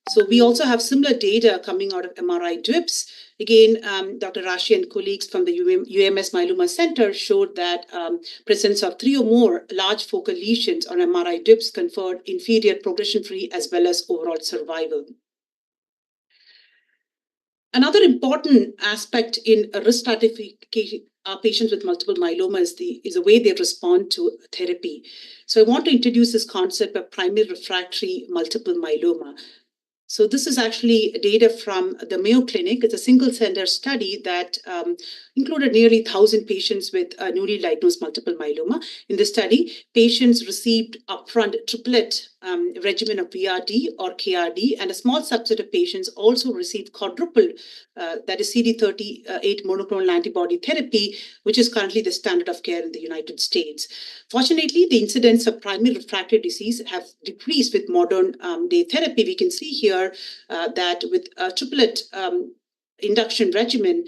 So we also have similar data coming out of MRI DUPS. Again, Dr. Rashi and colleagues from the UAMS Myeloma Center showed that presence of 3 or more large focal lesions on MRI DUPS conferred inferior progression-free as well as overall survival. Another important aspect in risk stratification patients with multiple myeloma is the way they respond to therapy. So I want to introduce this concept of primary refractory multiple myeloma. So this is actually data from the Mayo Clinic. It's a single center study that included nearly 1,000 patients with newly diagnosed multiple myeloma. In the study, patients received upfront triplet regimen of VRD or KRD, and a small subset of patients also received quadruple, that is CD38 monoclonal antibody therapy, which is currently the standard of care in the United States. Fortunately, the incidence of primary refractory disease have decreased with modern day therapy. We can see here that with a triplet induction regimen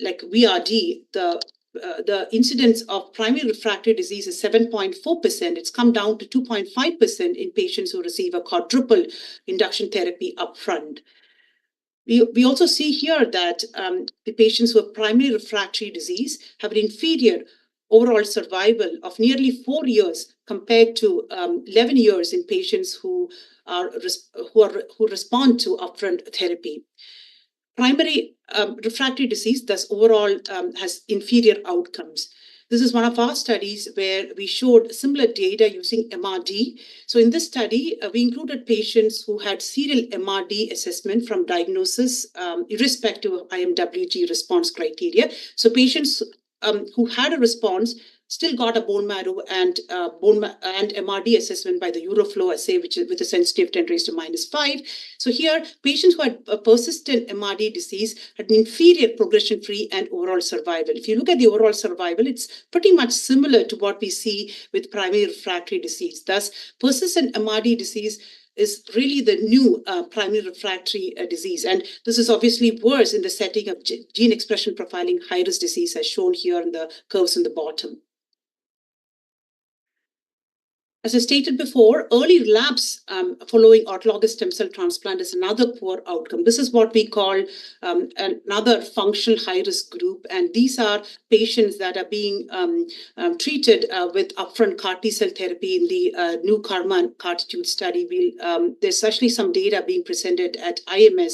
like VRD, the incidence of primary refractory disease is 7.4%. It's come down to 2.5% in patients who receive a quadruple induction therapy upfront. We also see here that the patients who have primary refractory disease have an inferior overall survival of nearly 4 years compared to 11 years in patients who respond to upfront therapy. primary refractory disease, thus overall has inferior outcomes. This is one of our studies where we showed similar data using MRD. So in this study, we included patients who had serial MRD assessment from diagnosis, irrespective of IMWG response criteria. So patients who had a response still got a bone marrow and MRD assessment by the Euroflow assay, which is with a sensitivity of 10⁻⁵. So here, patients who had a persistent MRD disease had an inferior progression-free and overall survival. If you look at the overall survival, it's pretty much similar to what we see with primary refractory disease. Thus, persistent MRD disease is really the new primary refractory disease. And this is obviously worse in the setting of gene expression profiling high-risk disease, as shown here in the curves in the bottom. As I stated before, early relapse following autologous stem cell transplant is another poor outcome. This is what we call another functional high-risk group. And these are patients that are being treated with upfront CAR T-cell therapy in the new KarMMa and CARTITUDE study. There's actually some data being presented at IMS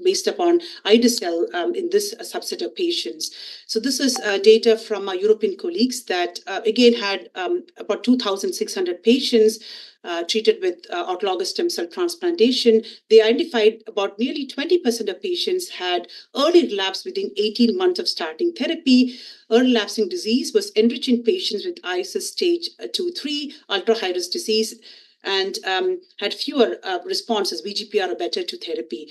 based upon ide-cel in this subset of patients. So this is data from our European colleagues that again had about 2,600 patients treated with autologous stem cell transplantation. They identified about nearly 20% of patients had early relapse within 18 months of starting therapy. Early relapsing disease was enriched in patients with ISS stage 2-3, ultra-high-risk disease, and had fewer responses, VGPR or better, to therapy.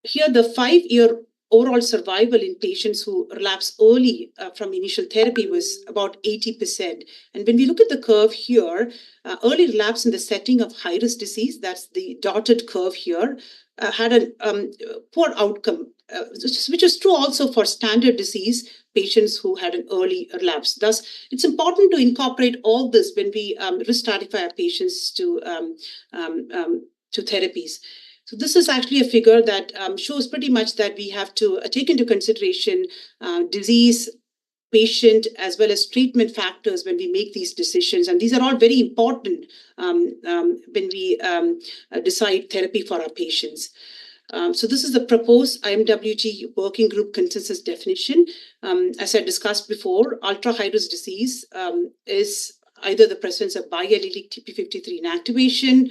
Here, the 5-year overall survival in patients who relapse early from initial therapy was about 80%. And when we look at the curve here, early relapse in the setting of high-risk disease, that's the dotted curve here, had a poor outcome, which is true also for standard disease patients who had an early relapse. Thus, it's important to incorporate all this when we risk stratify our patients to therapies. So this is actually a figure that shows pretty much that we have to take into consideration disease, patient, as well as treatment factors when we make these decisions. And these are all very important when we decide therapy for our patients. So this is the proposed IMWG working group consensus definition. As I discussed before, ultra-high-risk disease is either the presence of biallelic TP53 inactivation,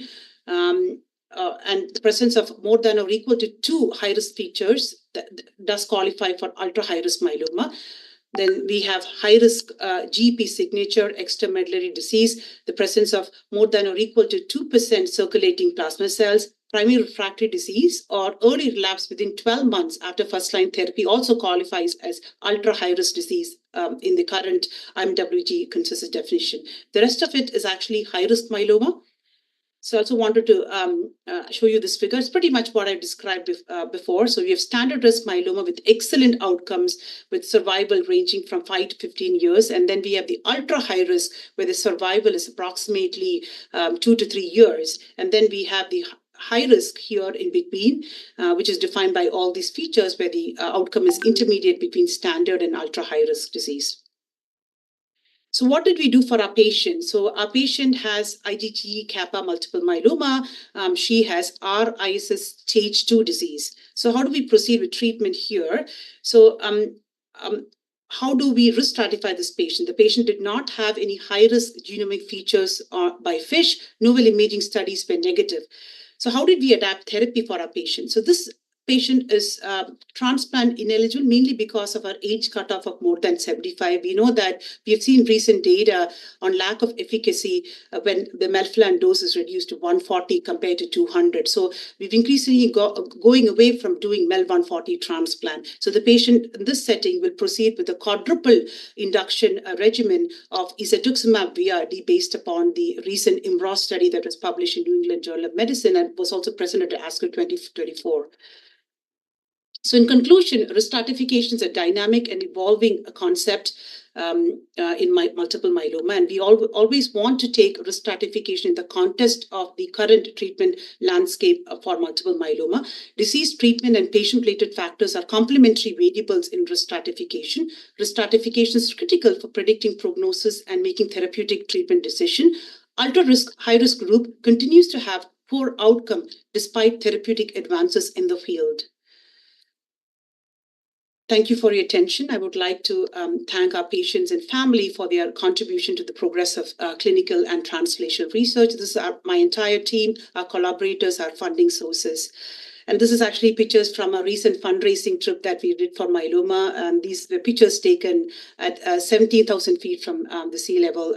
and the presence of more than or equal to 2 high-risk features that does qualify for ultra-high-risk myeloma. Then we have high-risk GEP signature extramedullary disease, the presence of more than or equal to 2% circulating plasma cells, primary refractory disease, or early relapse within 12 months after first-line therapy also qualifies as ultra-high-risk disease in the current IMWG consensus definition. The rest of it is actually high-risk myeloma. So I also wanted to show you this figure. It's pretty much what I described before. So we have standard risk myeloma with excellent outcomes, with survival ranging from 5 to 15 years. And then we have the ultra high risk, where the survival is approximately 2 to 3 years. And then we have the high risk here in between, which is defined by all these features, where the outcome is intermediate between standard and ultra high risk disease. So what did we do for our patient? So our patient has IgG kappa multiple myeloma. She has RISS stage 2 disease. So how do we proceed with treatment here? So how do we risk stratify this patient? The patient did not have any high-risk genomic features by FISH. Novel imaging studies were negative. So how did we adapt therapy for our patient? So this patient is transplant ineligible mainly because of our age cutoff of more than 75. We know that we have seen recent data on lack of efficacy when the melphalan dose is reduced to 140 compared to 200. So we've increasingly going away from doing MEL 140 transplant. So the patient in this setting will proceed with a quadruple induction regimen of isatuximab VRd based upon the recent IMROS study that was published in New England Journal of Medicine and was also presented at ASCO 2024. So in conclusion, risk stratification is a dynamic and evolving concept in multiple myeloma. And we always want to take risk stratification in the context of the current treatment landscape for multiple myeloma. Disease treatment and patient-related factors are complementary variables in risk stratification. Risk stratification is critical for predicting prognosis and making therapeutic treatment decision. Ultra-risk, high-risk group continues to have poor outcome despite therapeutic advances in the field. Thank you for your attention. I would like to thank our patients and family for their contribution to the progress of clinical and translational research. This is my entire team, our collaborators, our funding sources. And this is actually pictures from a recent fundraising trip that we did for myeloma. These were pictures taken at 17,000 feet from the sea level.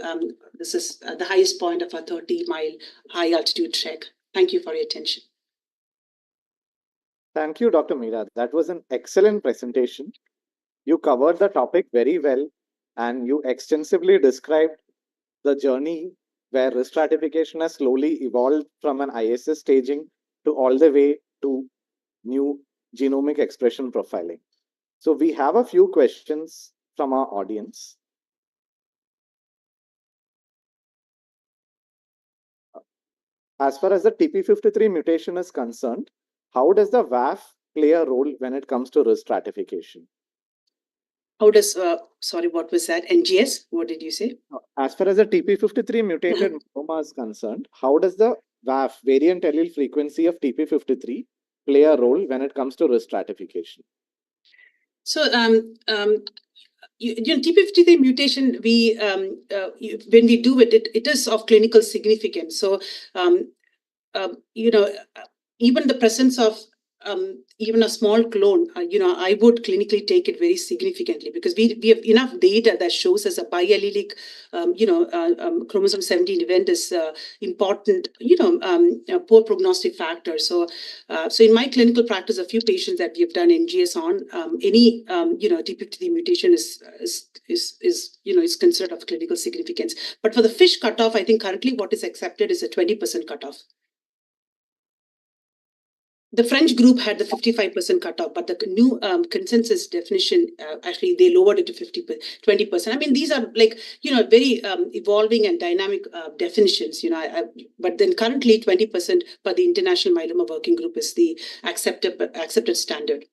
This is the highest point of a 30-mile high altitude trek. Thank you for your attention. Thank you, Dr. Meera. That was an excellent presentation. You covered the topic very well, and you extensively described the journey where risk stratification has slowly evolved from an ISS staging to all the way to new genomic expression profiling. So we have a few questions from our audience. As far as the TP53 mutation is concerned, how does the VAF play a role when it comes to risk stratification? How does, sorry, what was that? NGS? What did you say? As far as the TP53 mutated myeloma is concerned, how does the VAF, variant allele frequency of TP53, play a role when it comes to risk stratification? So, TP53 mutation, when we do it, it is of clinical significance. So, even the presence of even a small clone, I would clinically take it very significantly because we have enough data that shows us a biallelic, chromosome 17 event is important, poor prognostic factor. So, in my clinical practice, a few patients that we have done NGS on, any TP53 mutation is considered of clinical significance. But for the FISH cutoff, I think currently what is accepted is a 20% cutoff. The French group had the 55% cutoff, but the new consensus definition, actually, they lowered it to 20%. I mean, these are very evolving and dynamic definitions, but then currently 20% for the International Myeloma Working Group is the accepted standard.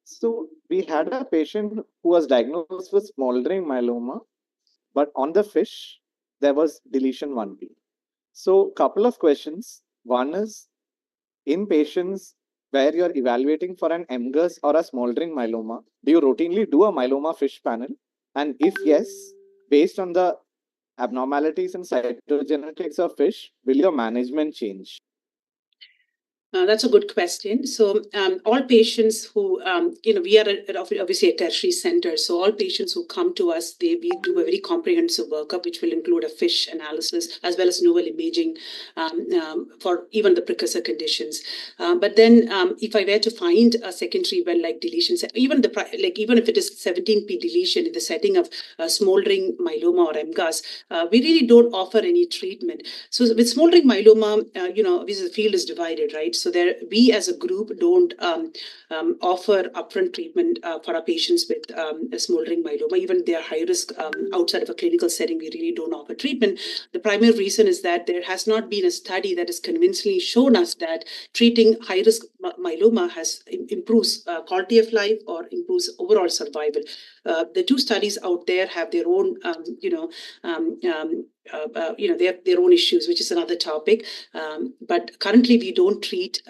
So we had a patient who was diagnosed with smoldering myeloma, but on the FISH, there was deletion 1p. So couple of questions. One is, in patients where you're evaluating for an MGUS or a smoldering myeloma, do you routinely do a myeloma FISH panel? And if yes, based on the abnormalities and cytogenetics of FISH, will your management change? That's a good question. So all patients who, we are obviously a tertiary center. So all patients who come to us, we do a very comprehensive workup, which will include a FISH analysis as well as novel imaging for even the precursor conditions. But then if I were to find a secondary event like deletions, even if it is 17p deletion in the setting of smoldering myeloma or MGUS, we really don't offer any treatment. So with smoldering myeloma, obviously the field is divided, right? So we as a group don't offer upfront treatment for our patients with a smoldering myeloma. Even if they are high risk outside of a clinical setting, we really don't offer treatment. The primary reason is that there has not been a study that has convincingly shown us that treating high risk myeloma improves quality of life or improves overall survival. The two studies out there have their own, they have their own issues, which is another topic. But currently, we don't treat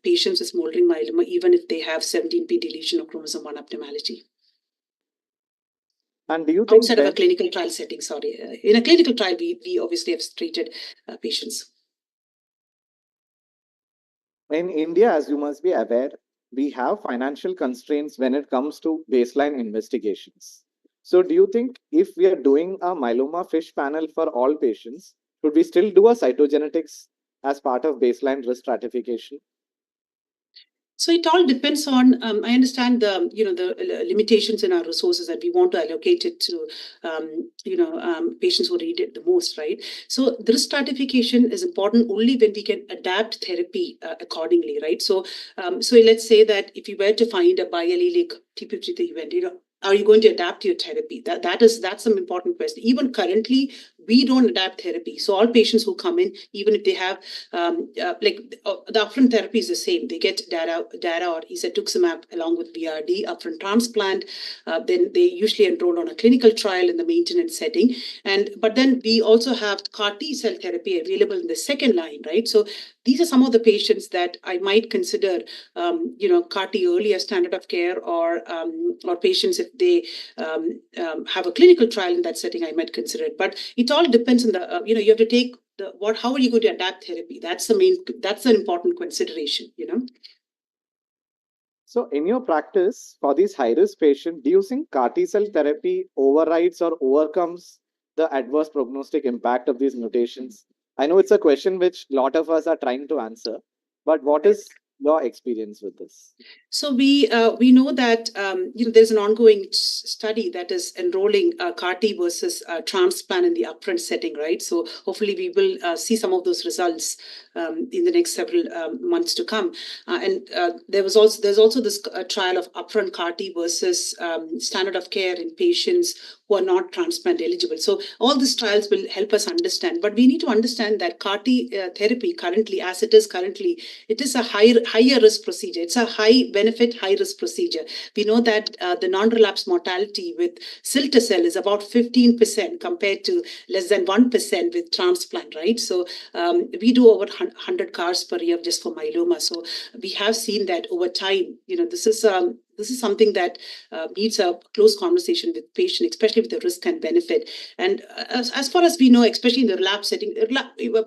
patients with smoldering myeloma, even if they have 17p deletion or chromosome 1 abnormality. And do you think outside of a clinical trial setting? Sorry, in a clinical trial, we obviously have treated patients. In India, as you must be aware, we have financial constraints when it comes to baseline investigations. So do you think if we are doing a myeloma FISH panel for all patients, should we still do a cytogenetics as part of baseline risk stratification? So it all depends on, I understand the limitations in our resources that we want to allocate it to, patients who need it the most, right? So the risk stratification is important only when we can adapt therapy accordingly, right? So let's say that if you were to find a biallelic TP53 event, are you going to adapt your therapy? That's some important question. Even currently, we don't adapt therapy. So all patients who come in, even if they have the upfront therapy is the same. They get data or isatuximab along with VRD upfront transplant. Then they usually enroll on a clinical trial in the maintenance setting. But then we also have CAR T cell therapy available in the second line, right? So these are some of the patients that I might consider, CAR T early as standard of care, or patients if they have a clinical trial in that setting, I might consider it. But it all depends on the, you have to take how are you going to adapt therapy? That's an important consideration, So in your practice, for these high-risk patients, do you think CAR T cell therapy overrides or overcomes the adverse prognostic impact of these mutations? I know it's a question which a lot of us are trying to answer, but what is your experience with this? So we know that there's an ongoing study that is enrolling CAR T versus transplant in the upfront setting, right? So hopefully we will see some of those results in the next several months to come. There's also this trial of upfront CAR T versus standard of care in patients who are not transplant eligible. So all these trials will help us understand. But we need to understand that CAR T therapy currently, as it is currently, it is a higher risk procedure. It's a high benefit, high risk procedure. We know that the non-relapse mortality with cilta-cel is about 15% compared to less than 1% with transplant, right? So we do over 100 CARs per year just for myeloma. So we have seen that over time, this is something that needs a close conversation with patient, especially with the risk and benefit. And as far as we know, especially in the relapse setting,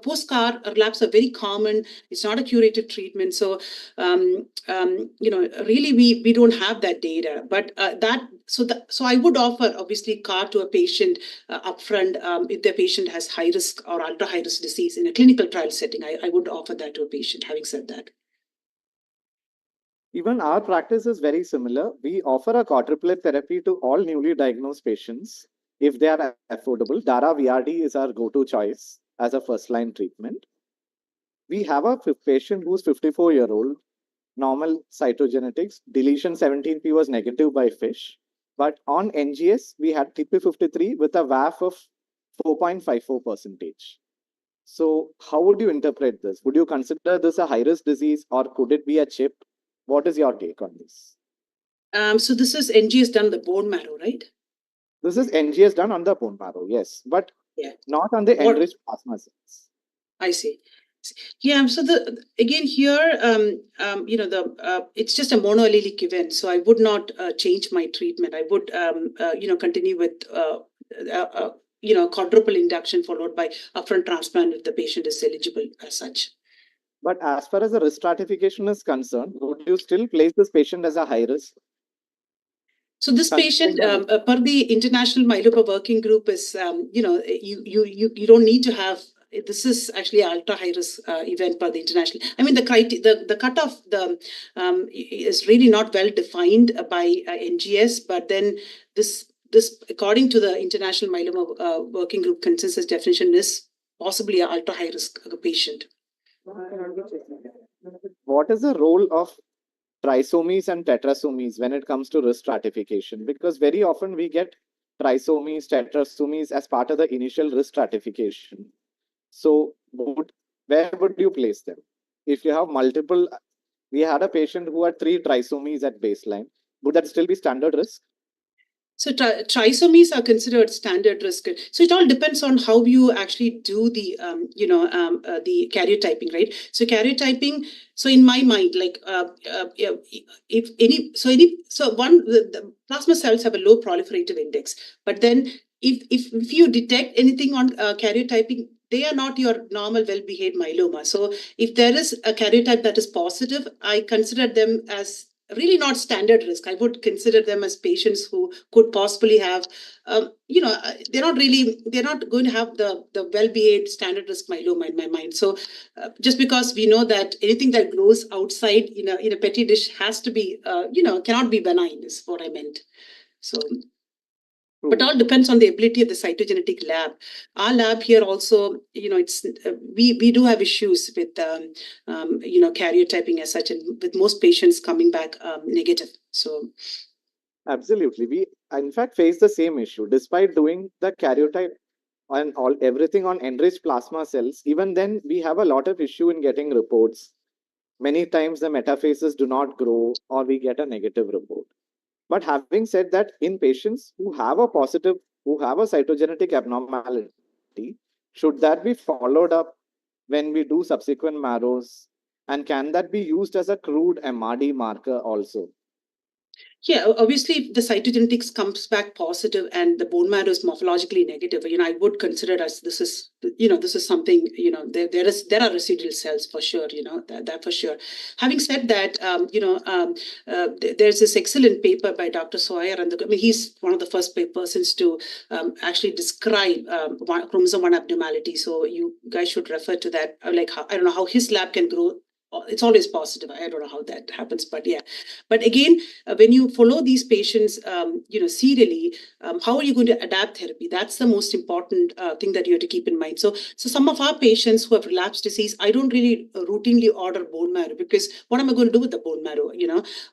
post-CAR relapse are very common. It's not a curative treatment. So, really we don't have that data. But so I would offer, obviously, CAR to a patient upfront if the patient has high risk or ultra high risk disease in a clinical trial setting. I would offer that to a patient. Having said that, even our practice is very similar. We offer a quadruplet therapy to all newly diagnosed patients if they are affordable. Dara VRD is our go-to choice as a first-line treatment. We have a patient who's 54-year-old, normal cytogenetics, deletion 17p was negative by FISH, but on NGS, we had TP53 with a VAF of 4.54%. So how would you interpret this? Would you consider this a high-risk disease, or could it be a chip? What is your take on this? So this is NGS done on the bone marrow, right? This is NGS done on the bone marrow, yes, but not on the enriched plasma cells. I see. Yeah. So again here, it's just a monoallelic event. So I would not change my treatment. I would, continue with, quadruple induction followed by upfront transplant if the patient is eligible as such. But as far as the risk stratification is concerned, would you still place this patient as a high risk? So this patient, per the International Myeloma Working Group, is you don't need to have. This is actually an ultra high risk event per the international. I mean, the cutoff is really not well defined by NGS, but then this according to the International Myeloma Working Group consensus definition is possibly an ultra high risk patient. What is the role of trisomies and tetrasomies when it comes to risk stratification? Because very often we get trisomies, tetrasomies as part of the initial risk stratification. So where would you place them? If you have multiple, we had a patient who had 3 trisomies at baseline. Would that still be standard risk? So trisomies are considered standard risk. So it all depends on how you actually do the the karyotyping, right? So karyotyping. So in my mind, like the plasma cells have a low proliferative index, but then if you detect anything on karyotyping, they are not your normal well-behaved myeloma. So if there is a karyotype that is positive, I consider them as really not standard risk. I would consider them as patients who could possibly have, they're not going to have the well-behaved standard risk myeloma in my mind. So just because we know that anything that grows outside in a petri dish has to be, cannot be benign is what I meant. So. But all depends on the ability of the cytogenetic lab. Our lab here also, it's we do have issues with karyotyping as such, and with most patients coming back negative. So absolutely, we in fact face the same issue despite doing the karyotype and everything on enriched plasma cells, even then we have a lot of issue in getting reports. Many times the metaphases do not grow or we get a negative report. But having said that, in patients who have a positive, who have a cytogenetic abnormality, should that be followed up when we do subsequent marrows? And can that be used as a crude MRD marker also? Yeah, obviously, if the cytogenetics comes back positive and the bone marrow is morphologically negative, I would consider it as this is something, there are residual cells for sure, that for sure. Having said that, there's this excellent paper by Dr. Sawyer, and he's one of the first persons to actually describe chromosome 1 abnormality. So you guys should refer to that. I don't know how his lab can grow. It's always positive. I don't know how that happens, but yeah. But again, when you follow these patients, serially, how are you going to adapt therapy? That's the most important thing that you have to keep in mind. So some of our patients who have relapsed disease, I don't really routinely order bone marrow, because what am I going to do with the bone marrow?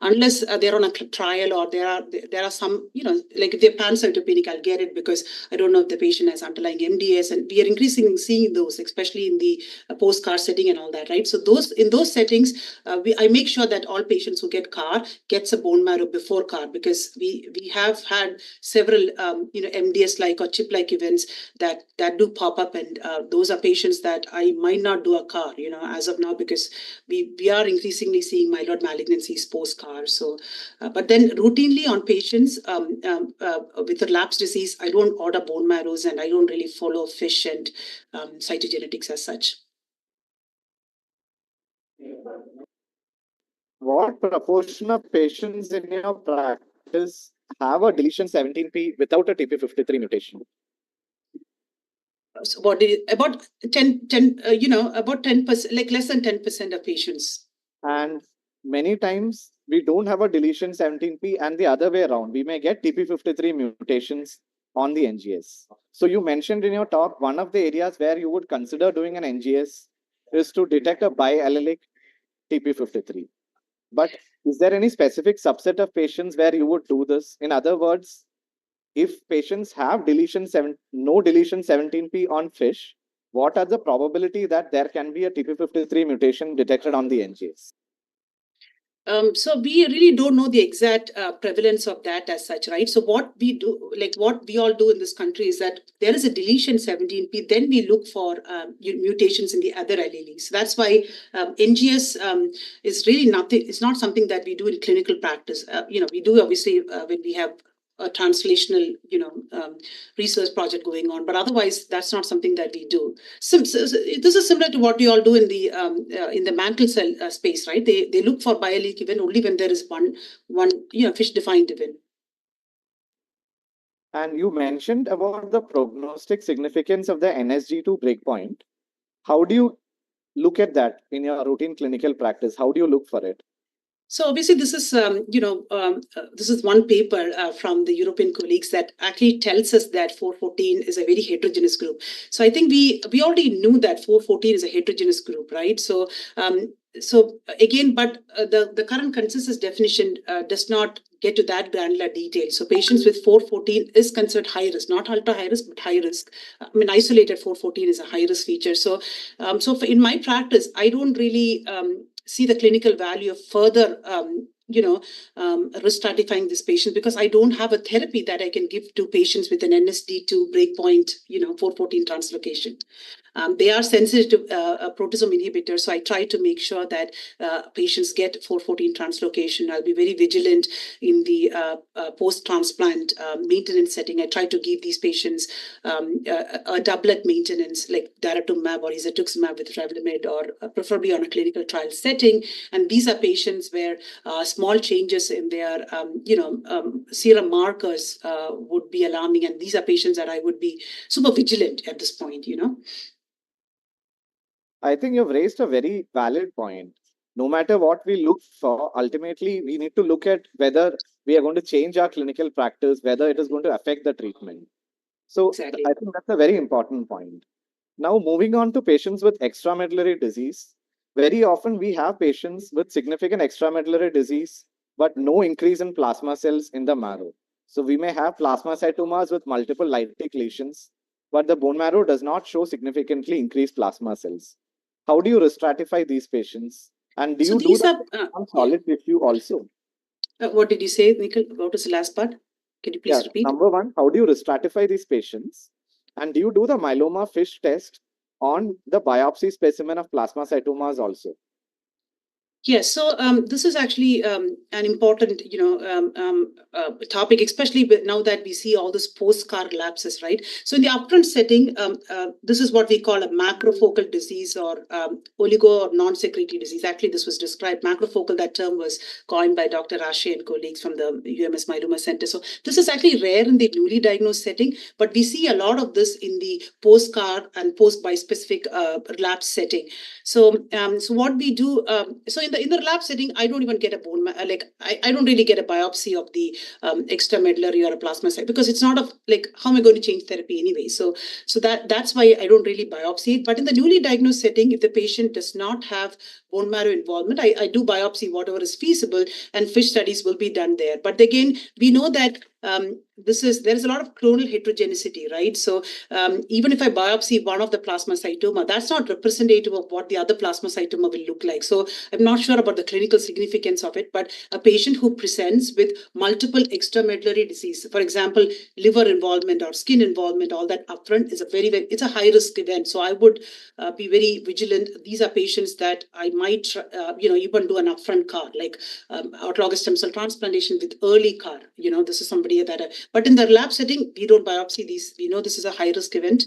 Unless they're on a trial, or there are some, like if they're pancytopenic, I'll get it because I don't know if the patient has underlying MDS, and we are increasingly seeing those, especially in the post-CAR setting and all that, right? So in those settings, I make sure that all patients who get CAR gets a bone marrow before CAR, because we have had several MDS like or chip like events that do pop up, and those are patients that I might not do a CAR as of now, because we are increasingly seeing myeloid malignancies post CAR. So but then routinely on patients with relapsed disease, I don't order bone marrows, and I don't really follow FISH and cytogenetics as such. What proportion of patients in your practice have a deletion 17p without a TP53 mutation? So about 10, about 10%, like less than 10% of patients. And many times we don't have a deletion 17p, and the other way around, we may get TP53 mutations on the NGS. So you mentioned in your talk, one of the areas where you would consider doing an NGS is to detect a biallelic TP53. But is there any specific subset of patients where you would do this? In other words, if patients have no deletion 17p on FISH, what are the probability that there can be a TP53 mutation detected on the NGS? So we really don't know the exact prevalence of that as such, right? So what we do, like what we all do in this country, is that there is a deletion 17p, then we look for mutations in the other alleles. So that's why NGS is really nothing. It's not something that we do in clinical practice. We do obviously when we have a translational, research project going on, but otherwise that's not something that we do. So this is similar to what we all do in the mantle cell space, right? They look for biallelic event only when there is one FISH defined event. And you mentioned about the prognostic significance of the NSG2 breakpoint. How do you look at that in your routine clinical practice? How do you look for it? So obviously, this is this is one paper from the European colleagues that actually tells us that 414 is a very heterogeneous group. So I think we already knew that 414 is a heterogeneous group, right? So again, but the current consensus definition does not get to that granular detail. So patients with 414 is considered high risk, not ultra high risk, but high risk. I mean, isolated 414 is a high risk feature. So in my practice, I don't really see the clinical value of further risk stratifying this patient, because I don't have a therapy that I can give to patients with an NSD2 breakpoint 414 translocation. They are sensitive to a proteasome inhibitor, so I try to make sure that patients get 414 translocation. I'll be very vigilant in the post-transplant maintenance setting. I try to give these patients a doublet maintenance, like daratumumab or isatuximab with Revlimid, or preferably on a clinical trial setting. And these are patients where small changes in their serum markers would be alarming, and these are patients that I would be super vigilant at this point. I think you've raised a very valid point. No matter what we look for, ultimately we need to look at whether we are going to change our clinical practice, whether it is going to affect the treatment. So Exactly. I think that's a very important point. Now, moving on to patients with extramedullary disease. Very often we have patients with significant extramedullary disease, but no increase in plasma cells in the marrow. So we may have plasmacytomas with multiple lytic lesions, but the bone marrow does not show significantly increased plasma cells. How do you risk-stratify these patients? And do So you do these the are, on solid tissue also? what did you say, Nikhil? What was the last part? Can you please Yeah, repeat? number one, how do you risk-stratify these patients? And do you do the myeloma FISH test on the biopsy specimen of plasmacytomas also? Yes, so this is actually an important, topic, especially now that we see all this post-CAR lapses, right? So in the upfront setting, this is what we call a macrofocal disease or oligo or non-secretory disease. Actually, this was described, macrofocal, that term was coined by Dr. Ashe and colleagues from the UMS Myeloma Center. So this is actually rare in the newly diagnosed setting, but we see a lot of this in the post-CAR and post-bispecific relapse setting. So, so what we do, so in the lab setting, I don't even get a bone, I don't really get a biopsy of the extramedullary or a plasma site, because it's not how am I going to change therapy anyway? So that's why I don't really biopsy it. But in the newly diagnosed setting, if the patient does not have bone marrow involvement, I do biopsy whatever is feasible, and FISH studies will be done there. But again, we know that there is a lot of clonal heterogeneity, right? So even if I biopsy one of the plasmacytoma, that's not representative of what the other plasmacytoma will look like. So I'm not sure about the clinical significance of it, but a patient who presents with multiple extramedullary disease, for example, liver involvement or skin involvement, all that upfront is it's a high risk event. So I would be very vigilant. These are patients that I might, even do an upfront CAR, like autologous stem cell transplantation with early CAR. This is somebody that, but in the lab setting, we don't biopsy these. We know this is a high risk event.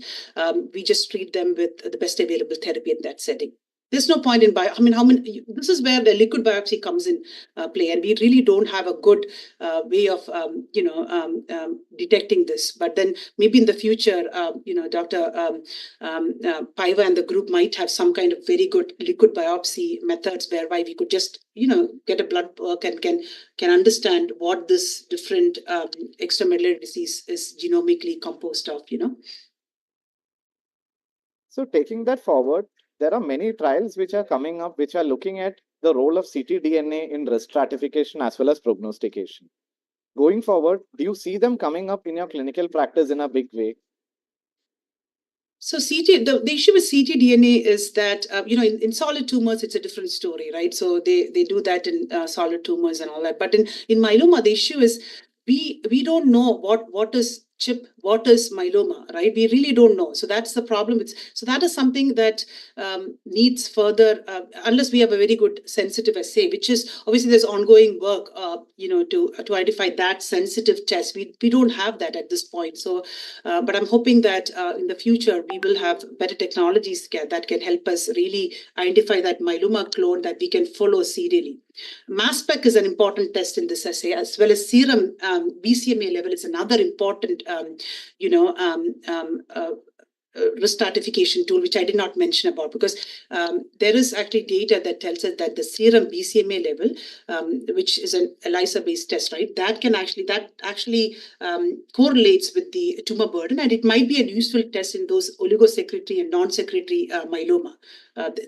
We just treat them with the best available therapy in that setting. There's no point in this is where the liquid biopsy comes in play, and we really don't have a good way of, detecting this. But then maybe in the future, Dr. Paiva and the group might have some kind of very good liquid biopsy methods whereby we could just, get a blood work and can understand what this different extramedullary disease is genomically composed of, So taking that forward, there are many trials which are coming up which are looking at the role of ctDNA in risk stratification as well as prognostication. Going forward, do you see them coming up in your clinical practice in a big way? So the issue with ctDNA is that, in solid tumors, it's a different story, right? So they do that in solid tumors and all that. But in myeloma, the issue is we don't know what is CHIP, what is myeloma, right? We really don't know. So that's the problem. So that is something that needs further, unless we have a very good sensitive assay, which is obviously there's ongoing work, to identify that sensitive test. We don't have that at this point. So, but I'm hoping that in the future we will have better technologies that can help us really identify that myeloma clone that we can follow serially. Mass spec is an important test in this assay, as well as serum BCMA level is another important, risk stratification tool, which I did not mention about, because there is actually data that tells us that the serum BCMA level, which is an ELISA-based test, right, that actually correlates with the tumor burden, and it might be a useful test in those oligosecretory and non-secretory myeloma.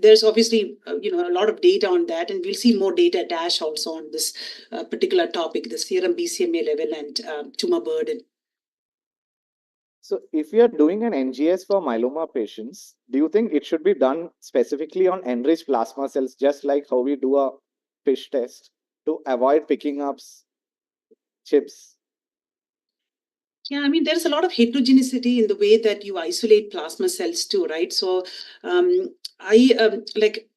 There's obviously a lot of data on that, and we'll see more data at ASH also on this particular topic, the serum BCMA level and tumor burden. So if we are doing an NGS for myeloma patients, do you think it should be done specifically on enriched plasma cells, just like how we do a FISH test, to avoid picking up chips? Yeah, I mean, there's a lot of heterogeneity in the way that you isolate plasma cells too, right? So like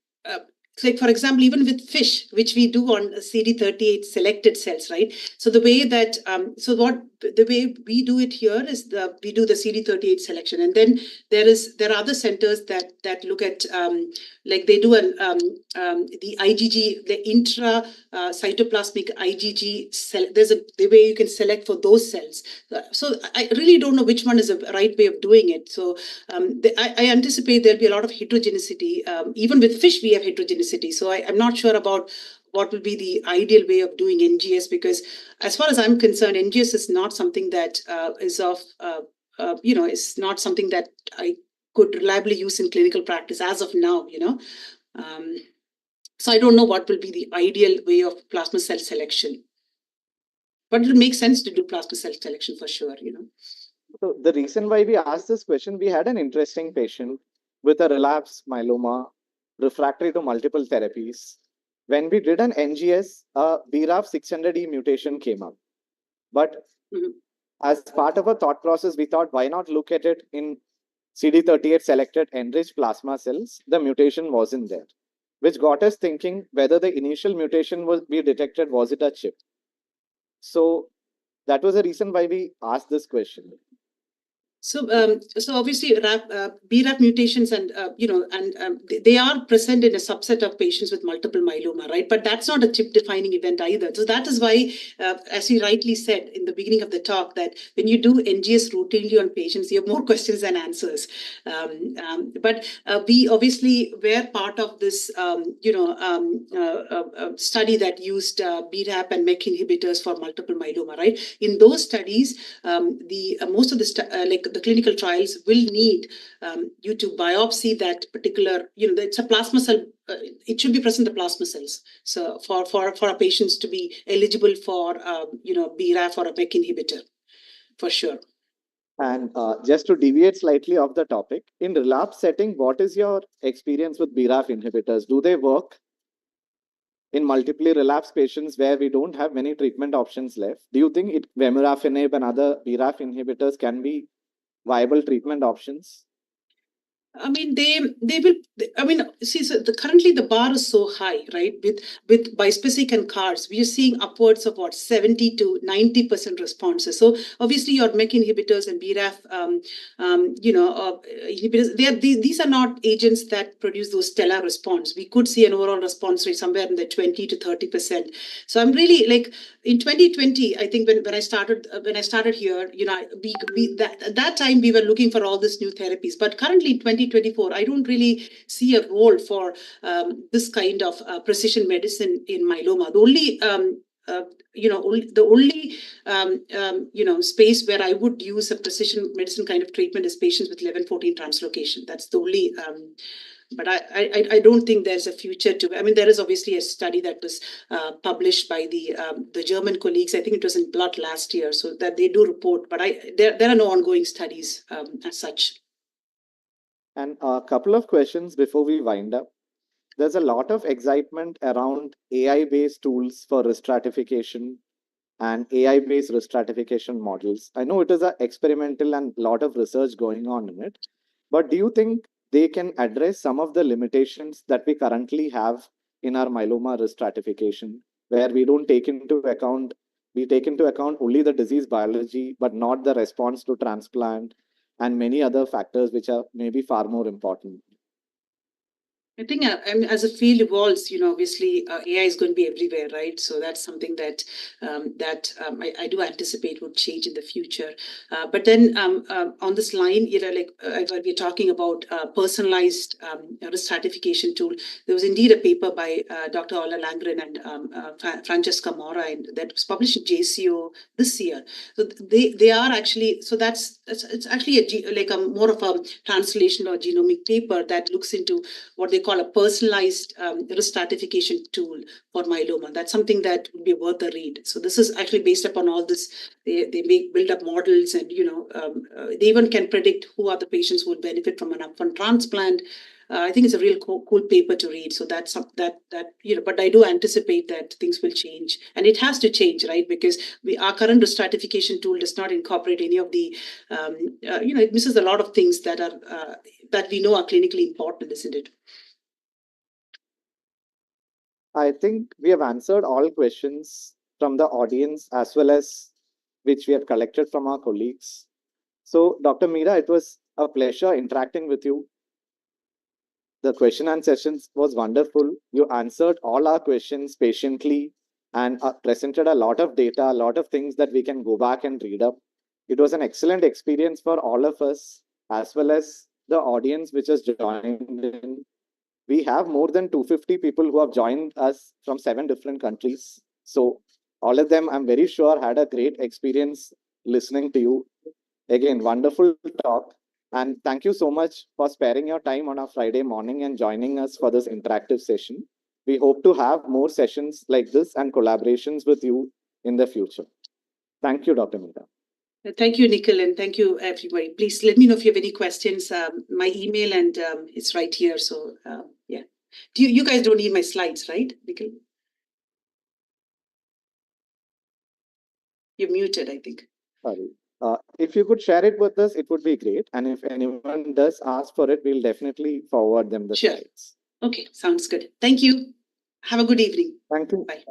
for example, even with FISH, which we do on CD38 selected cells, right? So the way that the way we do it here is we do the CD38 selection, and then there are other centers that look at like they do the IgG, the intra cytoplasmic IgG cell. There's the way you can select for those cells. So I really don't know which one is the right way of doing it. So I anticipate there'll be a lot of heterogeneity. Even with FISH, we have heterogeneity. So I'm not sure about what will be the ideal way of doing NGS, because as far as I'm concerned, NGS is not something that is of, it's not something that I could reliably use in clinical practice as of now, so I don't know what will be the ideal way of plasma cell selection. But it'll make sense to do plasma cell selection for sure, So the reason why we asked this question, we had an interesting patient with a relapsed myeloma, refractory to multiple therapies. When we did an NGS, a BRAF 600E mutation came up. But Mhm. as part of a thought process, we thought, why not look at it in CD38 selected enriched plasma cells? The mutation wasn't there, which got us thinking whether the initial mutation was we detected, was it a chip? So that was the reason why we asked this question. So obviously, BRAF mutations and they are present in a subset of patients with multiple myeloma, right? But that's not a chip-defining event either. So that is why, as you rightly said in the beginning of the talk, that when you do NGS routinely on patients, you have more questions than answers. But we obviously were part of this, study that used BRAF and MEK inhibitors for multiple myeloma, right? In those studies, the most of the clinical trials will need you to biopsy that particular, it's a plasma cell. It should be present in the plasma cells. So for our patients to be eligible for BRAF or a MEK inhibitor, for sure. And just to deviate slightly off the topic, in relapse setting, what is your experience with BRAF inhibitors? Do they work in multiply relapse patients where we don't have many treatment options left? Do you think vemurafenib and other BRAF inhibitors can be viable treatment options? I mean, they will. I mean, see, so currently the bar is so high, right? With bispecific and CARs, we are seeing upwards of 70 to 90% responses. So obviously, your MEK inhibitors and BRAF, inhibitors, these are not agents that produce those stellar response. We could see an overall response rate somewhere in the 20 to 30%. So I'm really like in 2020, I think when I started here, at that time we were looking for all these new therapies, but currently in 2024, I don't really see a role for this kind of precision medicine in myeloma. The only space where I would use a precision medicine kind of treatment is patients with 11-14 translocation. That's the only. But I don't think there's a future to. I mean, there is obviously a study that was published by the German colleagues. I think it was in Blood last year, so that they do report. But there are no ongoing studies as such. And a couple of questions before we wind up. There's a lot of excitement around AI-based tools for risk stratification and AI-based risk stratification models. I know it is an experimental and a lot of research going on in it, but do you think they can address some of the limitations that we currently have in our myeloma risk stratification, where we take into account only the disease biology, but not the response to transplant and many other factors which are maybe far more important? I think as a field evolves, obviously AI is going to be everywhere, right? So that's something that I do anticipate would change in the future. But then on this line, when we're talking about personalized risk stratification tool, there was indeed a paper by Dr. Ola Landgren and Francesca Mora, and that was published in JCO this year. So they are actually, so it's actually a more of a translation or genomic paper that looks into what they call a personalized risk stratification tool for myeloma. That's something that would be worth a read. So this is actually based upon all this. They build up models, and they even can predict who are the patients who would benefit from an upfront transplant. I think it's a real cool paper to read. So that's that but I do anticipate that things will change, and it has to change, right? Because our current risk stratification tool does not incorporate any of the it misses a lot of things that are that we know are clinically important, isn't it? I think we have answered all questions from the audience as well as which we have collected from our colleagues. So, Dr. Meera, it was a pleasure interacting with you. The question and sessions was wonderful. You answered all our questions patiently and presented a lot of data, a lot of things that we can go back and read up. It was an excellent experience for all of us as well as the audience which has joined in. We have more than 250 people who have joined us from 7 different countries. So all of them, I'm very sure, had a great experience listening to you. Again, wonderful talk. And thank you so much for sparing your time on a Friday morning and joining us for this interactive session. We hope to have more sessions like this and collaborations with you in the future. Thank you, Dr. Meera. Thank you, Nikhil, and thank you, everybody. Please let me know if you have any questions. My email and it's right here. So yeah, you guys don't need my slides, right, Nikhil? You're muted, I think. Sorry. If you could share it with us, it would be great. And if anyone does ask for it, we'll definitely forward them the Sure. slides. Okay, sounds good. Thank you. Have a good evening. Thank you. Bye.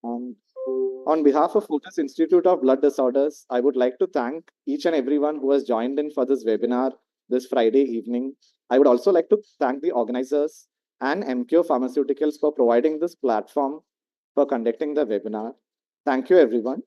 On behalf of Fortis Institute of Blood Disorders, I would like to thank each and everyone who has joined in for this webinar this Friday evening. I would also like to thank the organizers and MQ Pharmaceuticals for providing this platform for conducting the webinar. Thank you, everyone.